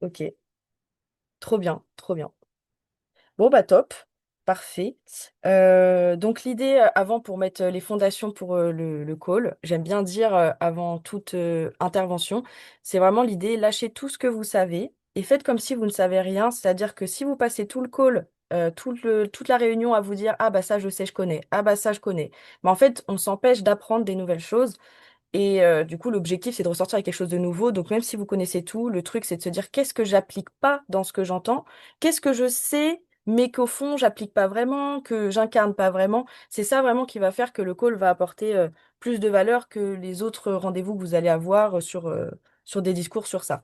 Ok, trop bien, trop bien. Bon, bah top, parfait. Donc l'idée, avant pour mettre les fondations pour le call, j'aime bien dire avant toute intervention, c'est vraiment l'idée, lâchez tout ce que vous savez et faites comme si vous ne savez rien, c'est-à-dire que si vous passez tout le call, toute la réunion à vous dire, ah bah ça je sais, je connais, ah bah ça je connais, mais en fait on s'empêche d'apprendre des nouvelles choses. Et du coup, l'objectif, c'est de ressortir avec quelque chose de nouveau. Donc, même si vous connaissez tout, le truc, c'est de se dire qu'est-ce que j'applique pas dans ce que j'entends, qu'est-ce que je sais, mais qu'au fond, j'applique pas vraiment, que j'incarne pas vraiment. C'est ça vraiment qui va faire que le call va apporter plus de valeur que les autres rendez-vous que vous allez avoir sur des discours sur ça.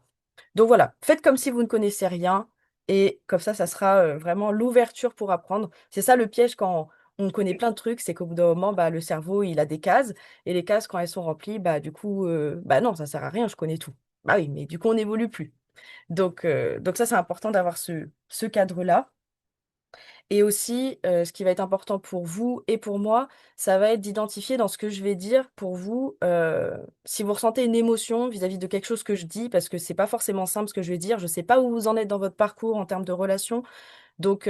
Donc voilà, faites comme si vous ne connaissez rien et comme ça sera vraiment l'ouverture pour apprendre. C'est ça le piège quand on connaît plein de trucs, c'est qu'au bout d'un moment, bah, le cerveau, il a des cases et les cases, quand elles sont remplies, bah, du coup, bah non, ça sert à rien, je connais tout. Bah oui, mais du coup, on n'évolue plus. Donc ça, c'est important d'avoir ce cadre-là. Et aussi, ce qui va être important pour vous et pour moi, ça va être d'identifier dans ce que je vais dire pour vous, si vous ressentez une émotion vis-à-vis de quelque chose que je dis, parce que c'est pas forcément simple ce que je vais dire. Je sais pas où vous en êtes dans votre parcours en termes de relations. Donc,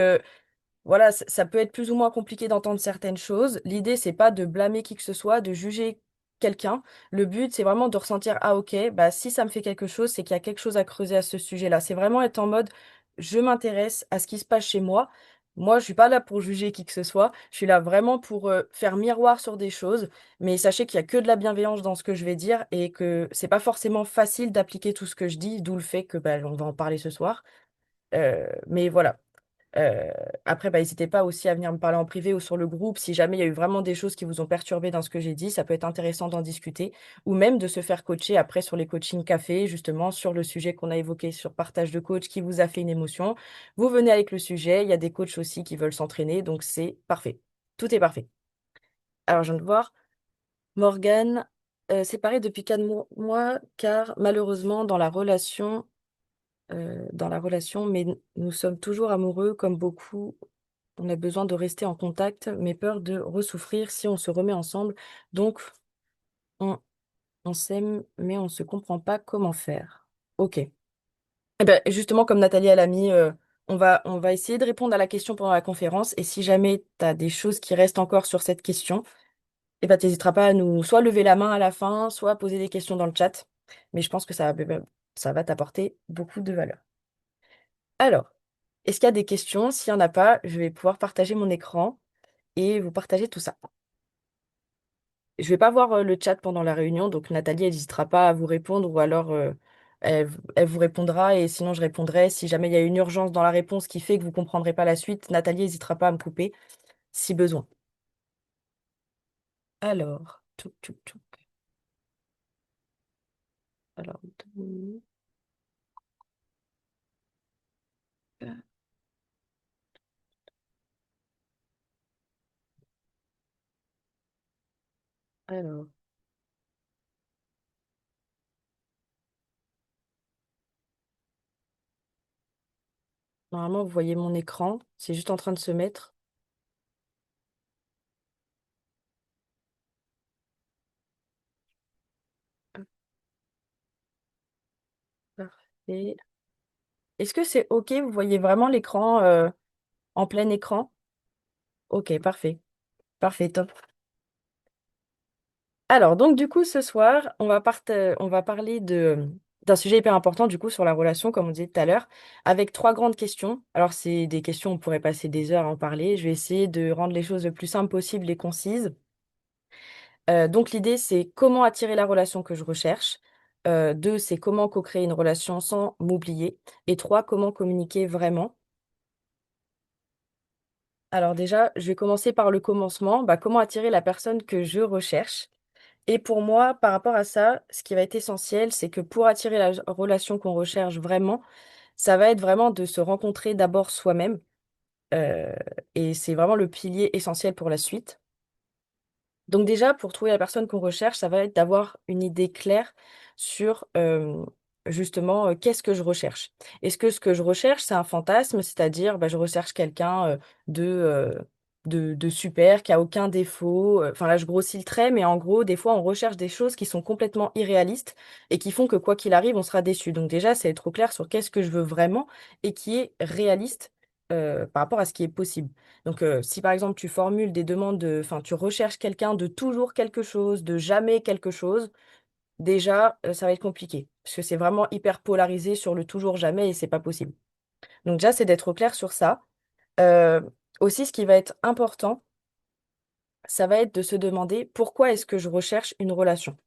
voilà, ça peut être plus ou moins compliqué d'entendre certaines choses. L'idée, c'est pas de blâmer qui que ce soit, de juger quelqu'un. Le but, c'est vraiment de ressentir, ah ok, bah si ça me fait quelque chose, c'est qu'il y a quelque chose à creuser à ce sujet-là. C'est vraiment être en mode, je m'intéresse à ce qui se passe chez moi. Moi, je suis pas là pour juger qui que ce soit. Je suis là vraiment pour faire miroir sur des choses. Mais sachez qu'il y a que de la bienveillance dans ce que je vais dire et que c'est pas forcément facile d'appliquer tout ce que je dis, d'où le fait que bah, on va en parler ce soir. Mais voilà. Euh, Après, bah, n'hésitez pas aussi à venir me parler en privé ou sur le groupe si jamais il y a eu vraiment des choses qui vous ont perturbé dans ce que j'ai dit. Ça peut être intéressant d'en discuter ou même de se faire coacher après sur les coachings café, justement sur le sujet qu'on a évoqué sur partage de coach qui vous a fait une émotion. Vous venez avec le sujet. Il y a des coachs aussi qui veulent s'entraîner, donc c'est parfait. Tout est parfait. Alors, je viens de voir Morgane, séparée depuis 4 mois car malheureusement dans la relation, mais nous sommes toujours amoureux comme beaucoup. On a besoin de rester en contact, mais peur de ressouffrir si on se remet ensemble. Donc, on, on s'aime, mais on ne se comprend pas comment faire. Ok. Eh ben, justement, comme Nathalie elle a mis, on va essayer de répondre à la question pendant la conférence. Et si jamais tu as des choses qui restent encore sur cette question, eh ben, t'hésiteras pas à nous soit lever la main à la fin, soit poser des questions dans le chat. Mais je pense que ça va t'apporter beaucoup de valeur. Alors, est-ce qu'il y a des questions? S'il n'y en a pas, je vais pouvoir partager mon écran et vous partager tout ça. Je vais pas voir le chat pendant la réunion, donc Nathalie, elle n'hésitera pas à vous répondre ou alors elle vous répondra et sinon je répondrai. Si jamais il y a une urgence dans la réponse qui fait que vous comprendrez pas la suite, Nathalie n'hésitera pas à me couper si besoin. Alors, tchouk, tchouk, tchouk. Alors, 2 minutes. Alors, normalement, vous voyez mon écran, c'est juste en train de se mettre. Hop, parfait. Est-ce que c'est OK? Vous voyez vraiment l'écran en plein écran? OK, parfait. Parfait, top. Alors, donc, du coup, ce soir, on va parler d'un sujet hyper important, du coup, sur la relation, comme on disait tout à l'heure, avec 3 grandes questions. Alors, c'est des questions, on pourrait passer des heures à en parler. Je vais essayer de rendre les choses le plus simples possible et concises. Donc, l'idée, c'est comment attirer la relation que je recherche. 2, c'est comment co-créer une relation sans m'oublier. Et 3, comment communiquer vraiment. Alors déjà, je vais commencer par le commencement. Bah, comment attirer la personne que je recherche? Et pour moi, par rapport à ça, ce qui va être essentiel, c'est que pour attirer la relation qu'on recherche vraiment, ça va être vraiment de se rencontrer d'abord soi-même. euh, et c'est vraiment le pilier essentiel pour la suite. Donc déjà, pour trouver la personne qu'on recherche, ça va être d'avoir une idée claire sur justement qu'est-ce que je recherche. Est-ce que ce que je recherche, c'est un fantasme, c'est-à-dire bah, je recherche quelqu'un de super, qui a aucun défaut. Enfin là, je grossis le trait, mais en gros, des fois, on recherche des choses qui sont complètement irréalistes et qui font que quoi qu'il arrive, on sera déçu. Donc déjà, c'est être au clair sur qu'est-ce que je veux vraiment et qui est réaliste par rapport à ce qui est possible. Donc si par exemple tu formules des demandes enfin tu recherches quelqu'un de toujours quelque chose, de jamais quelque chose, déjà ça va être compliqué parce que c'est vraiment hyper polarisé sur le toujours jamais et c'est pas possible. Donc déjà, c'est d'être au clair sur ça. Euh, Aussi, ce qui va être important, ça va être de se demander pourquoi est-ce que je recherche une relation.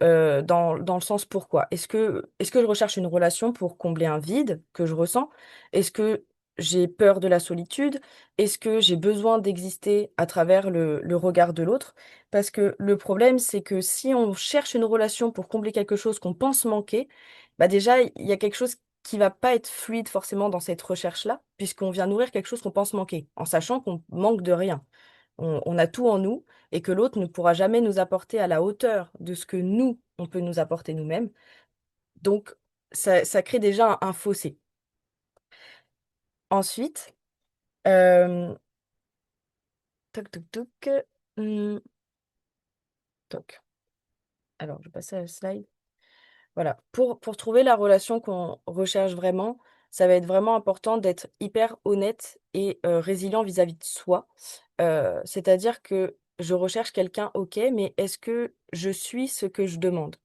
Dans le sens pourquoi. Est-ce que je recherche une relation pour combler un vide que je ressens? Est-ce que j'ai peur de la solitude? Est-ce que j'ai besoin d'exister à travers le regard de l'autre? Parce que le problème, c'est que si on cherche une relation pour combler quelque chose qu'on pense manquer, bah déjà, il y a quelque chose qui va pas être fluide forcément dans cette recherche-là, puisqu'on vient nourrir quelque chose qu'on pense manquer, en sachant qu'on manque de rien. On a tout en nous et que l'autre ne pourra jamais nous apporter à la hauteur de ce que nous, on peut nous apporter nous-mêmes. Donc, ça crée déjà un fossé. Ensuite, euh, toc, toc, toc, hum, toc. Alors, je vais passer à la slide. Voilà. Pour trouver la relation qu'on recherche vraiment, ça va être vraiment important d'être hyper honnête et résilient vis-à-vis de soi. C'est-à-dire que je recherche quelqu'un, ok, mais est-ce que je suis ce que je demande?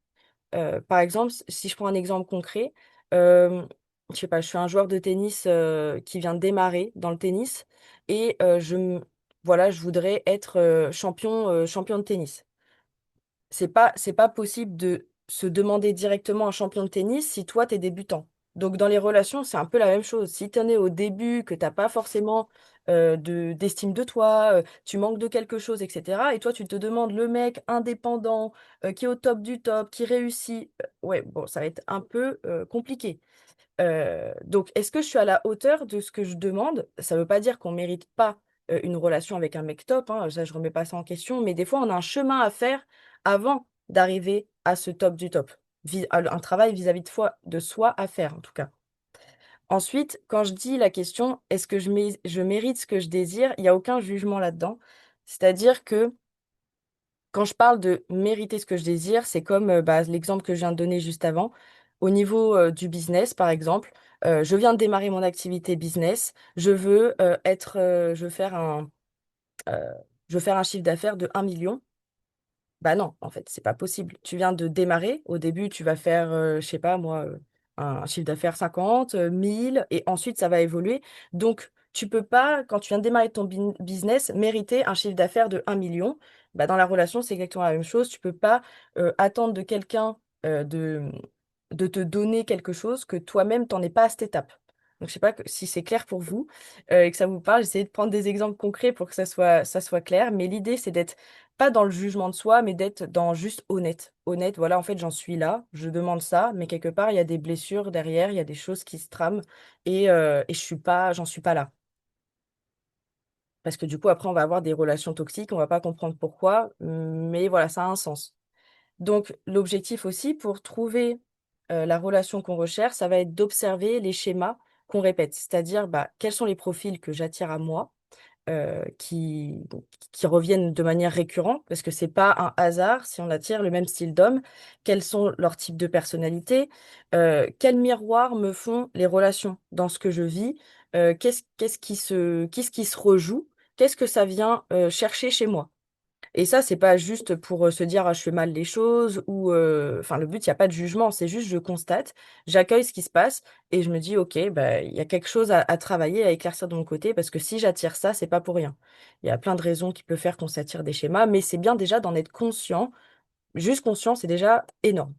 Par exemple, si je prends un exemple concret, euh, je sais pas, je suis un joueur de tennis qui vient de démarrer dans le tennis et voilà, je voudrais être champion de tennis. C'est pas possible de se demander directement un champion de tennis si toi, t'es débutant. Donc, dans les relations, c'est un peu la même chose. Si tu en es au début, que t'as pas forcément d'estime de toi, tu manques de quelque chose, etc. Et toi, tu te demandes le mec indépendant, qui est au top du top, qui réussit. Ouais, bon, ça va être un peu compliqué. Donc, est-ce que je suis à la hauteur de ce que je demande? Ça ne veut pas dire qu'on ne mérite pas une relation avec un mec top, hein, ça, je remets pas ça en question, mais des fois, on a un chemin à faire avant d'arriver à ce top du top. Un travail vis-à-vis de soi à faire, en tout cas. Ensuite, quand je dis la question, est-ce que je mérite ce que je désire? Il n'y a aucun jugement là-dedans. C'est-à-dire que quand je parle de mériter ce que je désire, c'est comme bah, l'exemple que je viens de donner juste avant. Au niveau du business, par exemple, je viens de démarrer mon activité business. Je veux euh, je veux faire un chiffre d'affaires de 1 million. Bah non, en fait, c'est pas possible. Tu viens de démarrer. Au début, tu vas faire, je sais pas moi, un chiffre d'affaires 50, 1000, et ensuite ça va évoluer. Donc, tu peux pas, quand tu viens de démarrer ton business, mériter un chiffre d'affaires de 1 million. Bah, dans la relation, c'est exactement la même chose. Tu peux pas attendre de quelqu'un de te donner quelque chose que toi-même, t'en es pas à cette étape. Donc, je sais pas si c'est clair pour vous et que ça vous parle. J'essaie de prendre des exemples concrets pour que ça soit clair. Mais l'idée, c'est d'être pas dans le jugement de soi, mais d'être dans juste honnête. Honnête, voilà, en fait, j'en suis là, je demande ça, mais quelque part, il y a des blessures derrière, il y a des choses qui se trament et j'en suis pas là. Parce que du coup, après, on va avoir des relations toxiques, on va pas comprendre pourquoi, mais voilà, ça a un sens. Donc, l'objectif aussi pour trouver la relation qu'on recherche, ça va être d'observer les schémas qu'on répète, c'est-à-dire bah, quels sont les profils que j'attire à moi qui reviennent de manière récurrente, parce que c'est pas un hasard si on attire le même style d'homme, quels sont leurs types de personnalité, quels miroirs me font les relations dans ce que je vis, qu'est-ce qui se rejoue, qu'est-ce que ça vient chercher chez moi. Et ça, c'est pas juste pour se dire ah, je fais mal les choses ou enfin le but, il n'y a pas de jugement, c'est juste je constate, j'accueille ce qui se passe et je me dis ok, bah il y a quelque chose à travailler, à éclaircir de mon côté parce que si j'attire ça, c'est pas pour rien. Il y a plein de raisons qui peuvent faire qu'on s'attire des schémas, mais c'est bien déjà d'en être conscient. Juste conscient, c'est déjà énorme.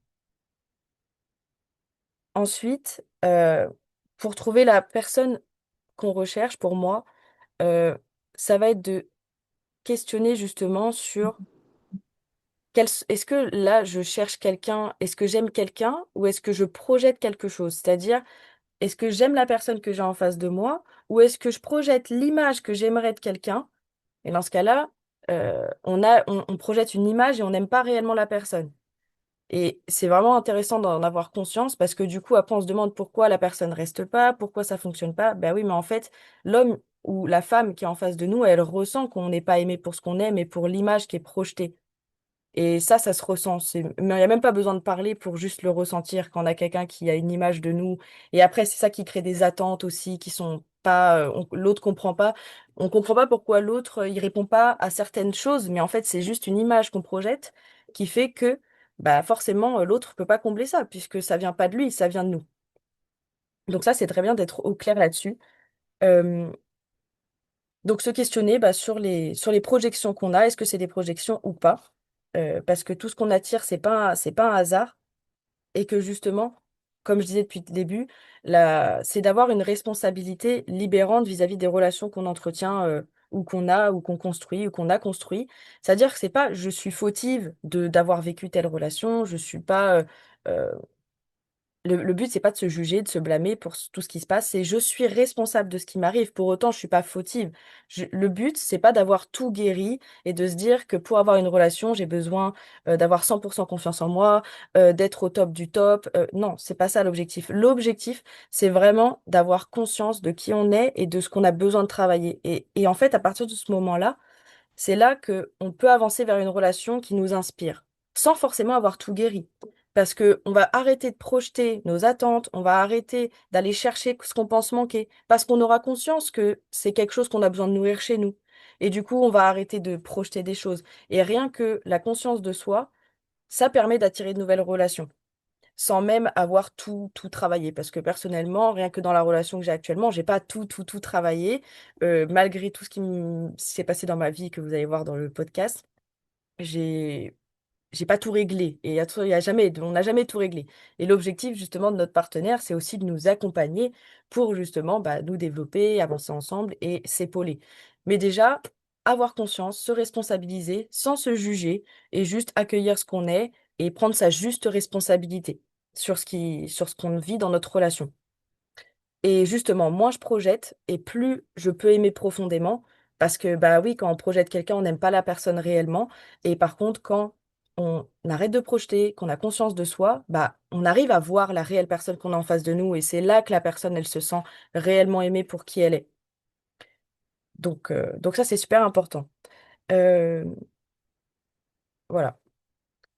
Ensuite, pour trouver la personne qu'on recherche, pour moi, euh, ça va être de questionner justement sur est-ce que là, je cherche quelqu'un, est-ce que j'aime quelqu'un ou est-ce que je projette quelque chose? C'est-à-dire, est-ce que j'aime la personne que j'ai en face de moi ou est-ce que je projette l'image que j'aimerais de quelqu'un? Et dans ce cas-là, on projette une image et on n'aime pas réellement la personne. Et c'est vraiment intéressant d'en avoir conscience parce que du coup, après, on se demande pourquoi la personne reste pas, pourquoi ça fonctionne pas. Ben oui, mais en fait, l'homme, où la femme qui est en face de nous, elle ressent qu'on n'est pas aimé pour ce qu'on est, mais pour l'image qui est projetée. Et ça se ressent. Mais il n'y a même pas besoin de parler pour juste le ressentir quand on a quelqu'un qui a une image de nous. Et après, c'est ça qui crée des attentes aussi qui sont pas. L'autre comprend pas. On comprend pas pourquoi l'autre, il répond pas à certaines choses, mais en fait, c'est juste une image qu'on projette qui fait que bah forcément, l'autre peut pas combler ça, puisque ça vient pas de lui, ça vient de nous. Donc ça, c'est très bien d'être au clair là-dessus. Euh, donc se questionner bah, sur les projections qu'on a, est-ce que c'est des projections ou pas? Parce que tout ce qu'on attire, c'est pas un hasard. Et que justement, comme je disais depuis le début, c'est d'avoir une responsabilité libérante vis-à-vis des relations qu'on entretient ou qu'on construit ou qu'on a construit. C'est-à-dire que c'est pas je suis fautive de d'avoir vécu telle relation, je suis pas euh, le but, c'est pas de se juger, de se blâmer pour tout ce qui se passe, c'est je suis responsable de ce qui m'arrive. Pour autant, je suis pas fautive. Le but, c'est pas d'avoir tout guéri et de se dire que pour avoir une relation, j'ai besoin d'avoir 100% confiance en moi, d'être au top du top. Non, c'est pas ça l'objectif. L'objectif, c'est vraiment d'avoir conscience de qui on est et de ce qu'on a besoin de travailler. Et en fait, à partir de ce moment-là, c'est là que on peut avancer vers une relation qui nous inspire, sans forcément avoir tout guéri. Parce que on va arrêter de projeter nos attentes, on va arrêter d'aller chercher ce qu'on pense manquer, parce qu'on aura conscience que c'est quelque chose qu'on a besoin de nourrir chez nous. Et du coup, on va arrêter de projeter des choses. Et rien que la conscience de soi, ça permet d'attirer de nouvelles relations, sans même avoir tout travaillé. Parce que personnellement, rien que dans la relation que j'ai actuellement, j'ai pas tout travaillé, malgré tout ce qui s'est passé dans ma vie que vous allez voir dans le podcast. J'ai j'ai pas tout réglé et il y a jamais, on n'a jamais tout réglé. Et l'objectif justement de notre partenaire, c'est aussi de nous accompagner pour justement bah, nous développer, avancer ensemble et s'épauler. Mais déjà, avoir conscience, se responsabiliser sans se juger et juste accueillir ce qu'on est et prendre sa juste responsabilité sur ce qu'on vit dans notre relation. Et justement, moins je projette et plus je peux aimer profondément. Parce que, bah oui, quand on projette quelqu'un, on n'aime pas la personne réellement. Et par contre, quand on arrête de projeter, qu'on a conscience de soi, bah, on arrive à voir la réelle personne qu'on a en face de nous. Et c'est là que la personne, elle se sent réellement aimée pour qui elle est. Donc ça, c'est super important. Euh, voilà.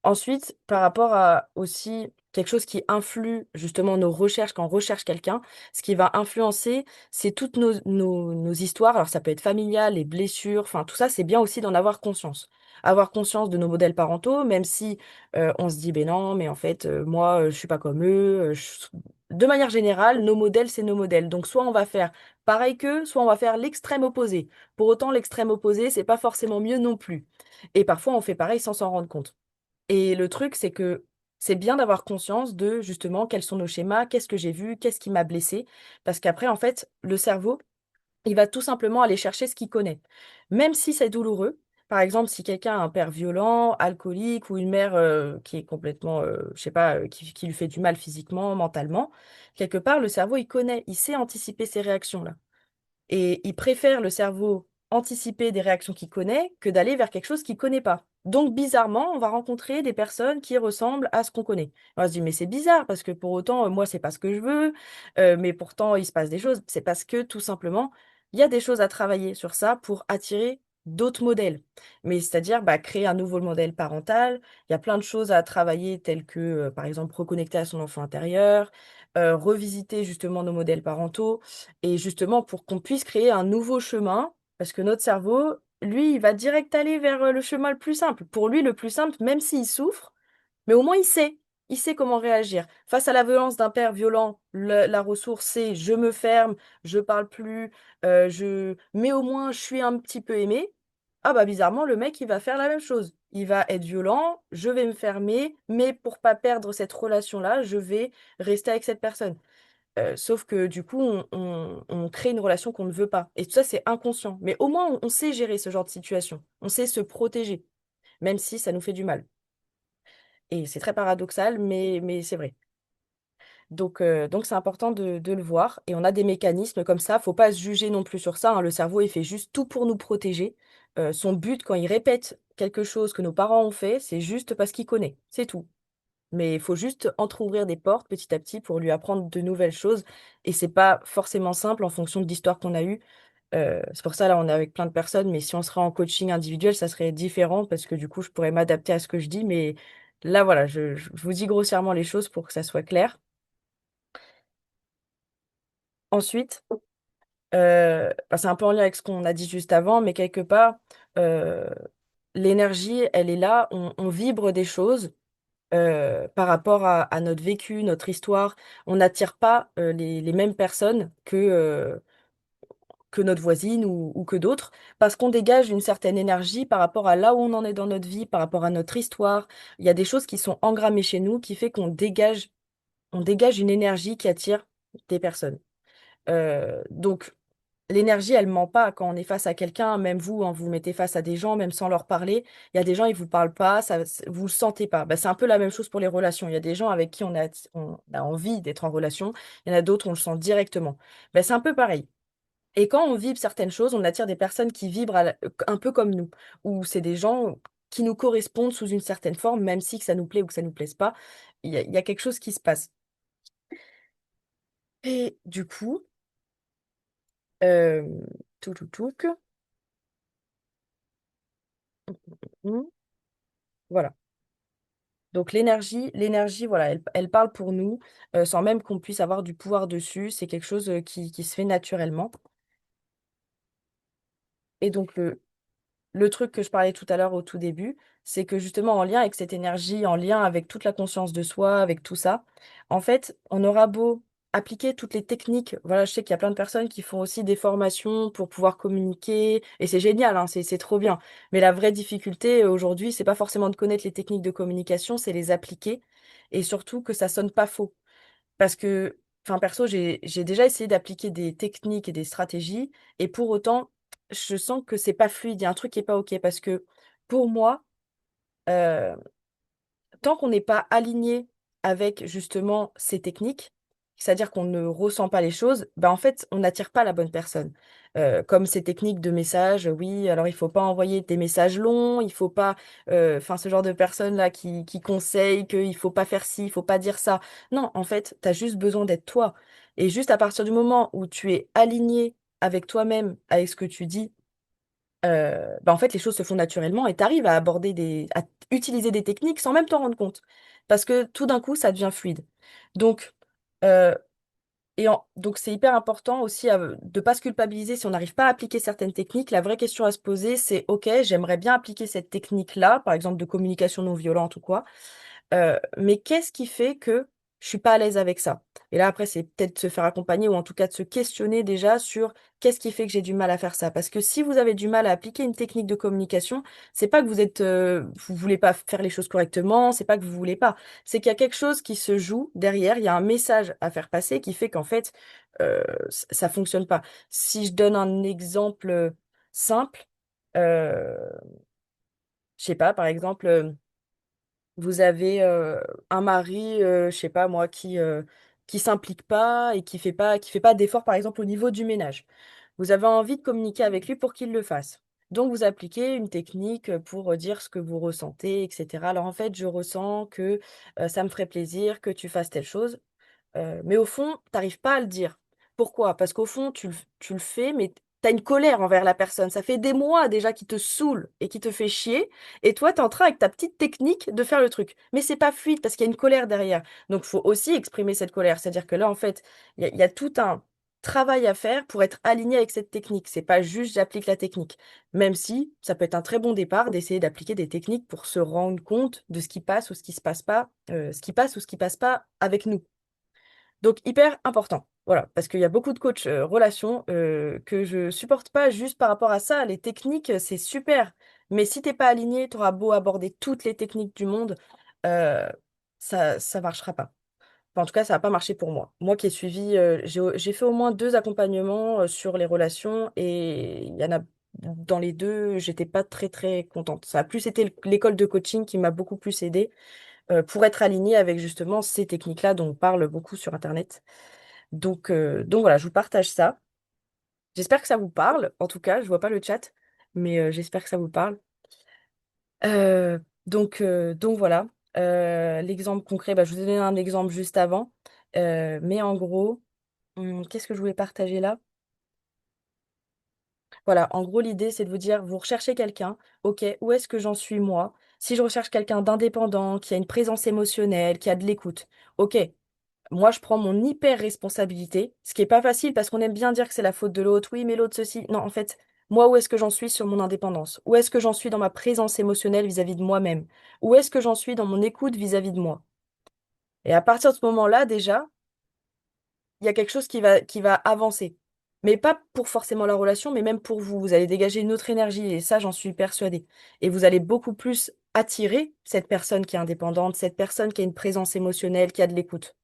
Ensuite, par rapport à aussi quelque chose qui influe justement nos recherches, quand on recherche quelqu'un, ce qui va influencer, c'est toutes nos histoires. Alors ça peut être familial, les blessures, enfin tout ça, c'est bien aussi d'en avoir conscience. Avoir conscience de nos modèles parentaux, même si on se dit, ben non, mais en fait, moi, je suis pas comme eux. De manière générale, nos modèles, c'est nos modèles. Donc soit on va faire pareil qu'eux, soit on va faire l'extrême opposé. Pour autant, l'extrême opposé, c'est pas forcément mieux non plus. Et parfois, on fait pareil sans s'en rendre compte. Et le truc, c'est que c'est bien d'avoir conscience de justement quels sont nos schémas, qu'est-ce que j'ai vu, qu'est-ce qui m'a blessé. Parce qu'après, en fait, le cerveau, il va tout simplement aller chercher ce qu'il connaît. Même si c'est douloureux. Par exemple, si quelqu'un a un père violent, alcoolique ou une mère qui est complètement, je sais pas, qui lui fait du mal physiquement, mentalement, quelque part, le cerveau, il connaît, il sait anticiper ces réactions-là. Et il préfère le cerveau anticiper des réactions qu'il connaît que d'aller vers quelque chose qu'il connaît pas. Donc, bizarrement, on va rencontrer des personnes qui ressemblent à ce qu'on connaît. On va se dire, mais c'est bizarre parce que pour autant, moi, c'est pas ce que je veux, mais pourtant, il se passe des choses. C'est parce que tout simplement, il y a des choses à travailler sur ça pour attirer d'autres modèles. Mais c'est-à-dire, bah, créer un nouveau modèle parental. Il y a plein de choses à travailler, telles que, par exemple, reconnecter à son enfant intérieur, revisiter justement nos modèles parentaux et justement, pour qu'on puisse créer un nouveau chemin, parce que notre cerveau, lui, il va direct aller vers le chemin le plus simple. Pour lui, le plus simple, même s'il souffre, mais au moins il sait. Il sait comment réagir. Face à la violence d'un père violent, la ressource, c'est je me ferme, je parle plus, mais au moins je suis un petit peu aimé. Ah bah bizarrement, le mec, il va faire la même chose. Il va être violent, je vais me fermer, mais pour pas perdre cette relation-là, je vais rester avec cette personne. Sauf que du coup, on crée une relation qu'on ne veut pas. Et tout ça, c'est inconscient. Mais au moins, on sait gérer ce genre de situation. On sait se protéger, même si ça nous fait du mal. Et c'est très paradoxal, mais c'est vrai. Donc c'est important de le voir. Et on a des mécanismes comme ça. Faut pas se juger non plus sur ça, hein. Le cerveau, il fait juste tout pour nous protéger. Son but, quand il répète quelque chose que nos parents ont fait, c'est juste parce qu'il connaît. C'est tout. Mais il faut juste entrouvrir des portes petit à petit pour lui apprendre de nouvelles choses. Et c'est pas forcément simple en fonction de l'histoire qu'on a eue. C'est pour ça, là, on est avec plein de personnes, mais si on serait en coaching individuel, ça serait différent parce que du coup, je pourrais m'adapter à ce que je dis. Mais là, voilà, je vous dis grossièrement les choses pour que ça soit clair. Ensuite, bah, c'est un peu en lien avec ce qu'on a dit juste avant, mais quelque part, euh, l'énergie, elle est là, on vibre des choses par rapport à notre vécu, notre histoire. On n'attire pas les mêmes personnes que notre voisine ou que d'autres, parce qu'on dégage une certaine énergie par rapport à là où on en est dans notre vie, par rapport à notre histoire. Il y a des choses qui sont engrammées chez nous qui fait on dégage une énergie qui attire des personnes. Donc, l'énergie, elle ment pas quand on est face à quelqu'un, même vous, hein, vous mettez face à des gens, même sans leur parler. Il y a des gens, ils vous parlent pas, ça, vous le sentez pas. Bah, c'est un peu la même chose pour les relations. Il y a des gens avec qui on a envie d'être en relation. Il y en a d'autres, on le sent directement. Bah, c'est un peu pareil. Et quand on vibre certaines choses, on attire des personnes qui vibrent un peu comme nous, ou c'est des gens qui nous correspondent sous une certaine forme, même si que ça nous plaît ou que ça nous plaise pas. Il y a quelque chose qui se passe. Et du coup, euh, tout, hum, voilà. Donc l'énergie, voilà, elle parle pour nous, sans même qu'on puisse avoir du pouvoir dessus. C'est quelque chose qui se fait naturellement. Et donc le truc que je parlais tout à l'heure au tout début, c'est que justement en lien avec cette énergie, en lien avec toute la conscience de soi, avec tout ça, en fait, on aura beau appliquer toutes les techniques. Voilà, je sais qu'il y a plein de personnes qui font aussi des formations pour pouvoir communiquer, et c'est génial, hein, c'est trop bien. Mais la vraie difficulté aujourd'hui, c'est pas forcément de connaître les techniques de communication, c'est les appliquer, et surtout que ça sonne pas faux. Parce que, enfin, perso, j'ai déjà essayé d'appliquer des techniques et des stratégies, et pour autant, je sens que c'est pas fluide, il y a un truc qui est pas OK. Parce que pour moi, euh, tant qu'on n'est pas aligné avec justement ces techniques, c'est-à-dire qu'on ne ressent pas les choses, bah en fait, on n'attire pas la bonne personne. Comme ces techniques de messages, oui, alors il faut pas envoyer des messages longs, il faut pas, enfin ce genre de personnes-là qui conseillent qu'il faut pas faire ci, il faut pas dire ça. Non, en fait, tu as juste besoin d'être toi. Et juste à partir du moment où tu es aligné avec toi-même, avec ce que tu dis, bah en fait, les choses se font naturellement et tu arrives à à utiliser des techniques sans même t'en rendre compte. Parce que tout d'un coup, ça devient fluide. Donc, euh, donc c'est hyper important aussi de pas se culpabiliser si on n'arrive pas à appliquer certaines techniques. La vraie question à se poser, c'est, OK, j'aimerais bien appliquer cette technique-là, par exemple de communication non violente ou quoi. Mais qu'est-ce qui fait que je suis pas à l'aise avec ça? Et là, après, c'est peut-être de se faire accompagner ou en tout cas de se questionner déjà sur qu'est-ce qui fait que j'ai du mal à faire ça. Parce que si vous avez du mal à appliquer une technique de communication, c'est pas que vous voulez pas faire les choses correctement, c'est pas que vous voulez pas. C'est qu'il y a quelque chose qui se joue derrière, il y a un message à faire passer qui fait qu'en fait, ça fonctionne pas. Si je donne un exemple simple, euh, je sais pas, par exemple. Vous avez un mari, je sais pas moi, qui s'implique pas et qui fait pas d'effort, par exemple, au niveau du ménage. Vous avez envie de communiquer avec lui pour qu'il le fasse. Donc, vous appliquez une technique pour dire ce que vous ressentez, etc. Alors, en fait, je ressens que ça me ferait plaisir que tu fasses telle chose. Mais au fond, t'arrives pas à le dire. Pourquoi? Parce qu'au fond, tu le fais, mais t'as une colère envers la personne. Ça fait des mois déjà qui te saoule et qui te fait chier. Et toi, t'es en train avec ta petite technique de faire le truc. Mais c'est pas fluide parce qu'il y a une colère derrière. Donc, il faut aussi exprimer cette colère. C'est-à-dire que là, en fait, il y a tout un travail à faire pour être aligné avec cette technique. C'est pas juste j'applique la technique. Même si ça peut être un très bon départ d'essayer d'appliquer des techniques pour se rendre compte de ce qui passe ou ce qui se passe pas, ce qui passe ou ce qui passe pas avec nous. Donc hyper important. Voilà, parce qu'il y a beaucoup de coachs relations que je supporte pas juste par rapport à ça. Les techniques, c'est super. Mais si t'es pas aligné, tu auras beau aborder toutes les techniques du monde, euh, ça marchera pas. Enfin, en tout cas, ça va pas marché pour moi. Moi qui ai suivi, j'ai fait au moins 2 accompagnements sur les relations et il y en a dans les deux, j'étais pas très contente. Ça a plus été l'école de coaching qui m'a beaucoup plus aidée pour être alignée avec justement ces techniques-là dont on parle beaucoup sur Internet. Donc voilà, je vous partage ça. J'espère que ça vous parle. En tout cas, je vois pas le chat, mais j'espère que ça vous parle. Donc voilà. L'exemple concret, bah, je vous ai donné un exemple juste avant. Mais en gros, qu'est-ce que je voulais partager là? Voilà, en gros, l'idée, c'est de vous dire, vous recherchez quelqu'un, ok, où est-ce que j'en suis moi? Si je recherche quelqu'un d'indépendant, qui a une présence émotionnelle, qui a de l'écoute, ok, moi je prends mon hyper responsabilité, ce qui est pas facile parce qu'on aime bien dire que c'est la faute de l'autre, oui, mais l'autre ceci. Non, en fait, moi, où est-ce que j'en suis sur mon indépendance? Où est-ce que j'en suis dans ma présence émotionnelle vis-à-vis de moi-même? Où est-ce que j'en suis dans mon écoute vis-à-vis de moi? Et à partir de ce moment-là, déjà, il y a quelque chose qui va avancer. Mais pas pour forcément la relation, mais même pour vous. Vous allez dégager une autre énergie, et ça, j'en suis persuadée. Et vous allez beaucoup plus attirer cette personne qui est indépendante, cette personne qui a une présence émotionnelle, qui a de l'écoute.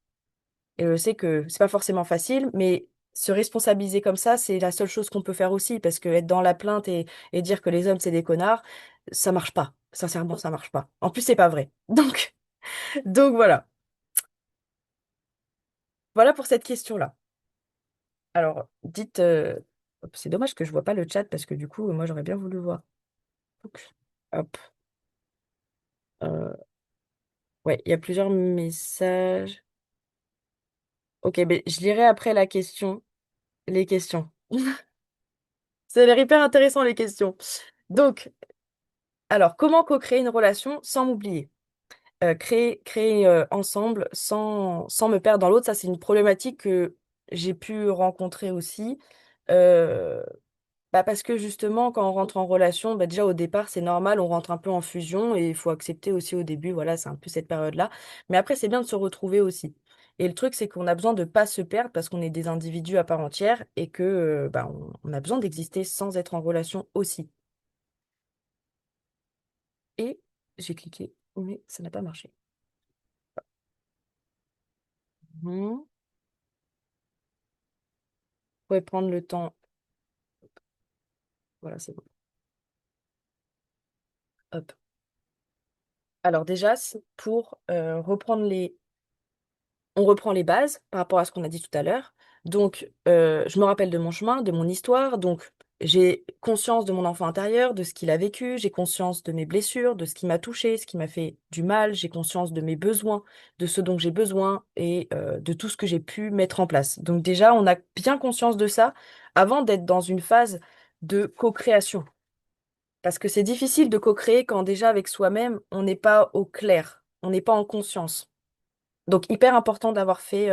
Et je sais que c'est pas forcément facile, mais se responsabiliser comme ça, c'est la seule chose qu'on peut faire aussi, parce que être dans la plainte et dire que les hommes, c'est des connards, ça marche pas. Sincèrement, ça marche pas. En plus, c'est pas vrai. Donc voilà. Voilà pour cette question-là. Alors, dites, hop, c'est dommage que je vois pas le chat parce que du coup, moi, j'aurais bien voulu voir. Donc, hop, ouais, il y a plusieurs messages. Ok, mais je lirai après la question, les questions. Ça a l'air hyper intéressant, les questions. Donc, alors, comment co-créer une relation sans m'oublier? Créer ensemble sans me perdre dans l'autre, ça, c'est une problématique que j'ai pu rencontrer aussi. Euh, Bah parce que justement, quand on rentre en relation, bah déjà au départ, c'est normal, on rentre un peu en fusion et il faut accepter aussi au début, voilà, c'est un peu cette période-là. Mais après, c'est bien de se retrouver aussi. Et le truc, c'est qu'on a besoin de pas se perdre parce qu'on est des individus à part entière et que bah, on a besoin d'exister sans être en relation aussi. Et j'ai cliqué, mais ça n'a pas marché. Vous pouvez prendre le temps. Voilà, c'est bon. Hop. Alors déjà, c'est pour reprendre on reprend les bases par rapport à ce qu'on a dit tout à l'heure. Donc, je me rappelle de mon chemin, de mon histoire. Donc, j'ai conscience de mon enfant intérieur, de ce qu'il a vécu. J'ai conscience de mes blessures, de ce qui m'a touché, ce qui m'a fait du mal. J'ai conscience de mes besoins, de ce dont j'ai besoin et de tout ce que j'ai pu mettre en place. Donc, déjà, on a bien conscience de ça avant d'être dans une phase de co-création. Parce que c'est difficile de co-créer quand déjà avec soi-même, on n'est pas au clair, on n'est pas en conscience. Donc, hyper important d'avoir fait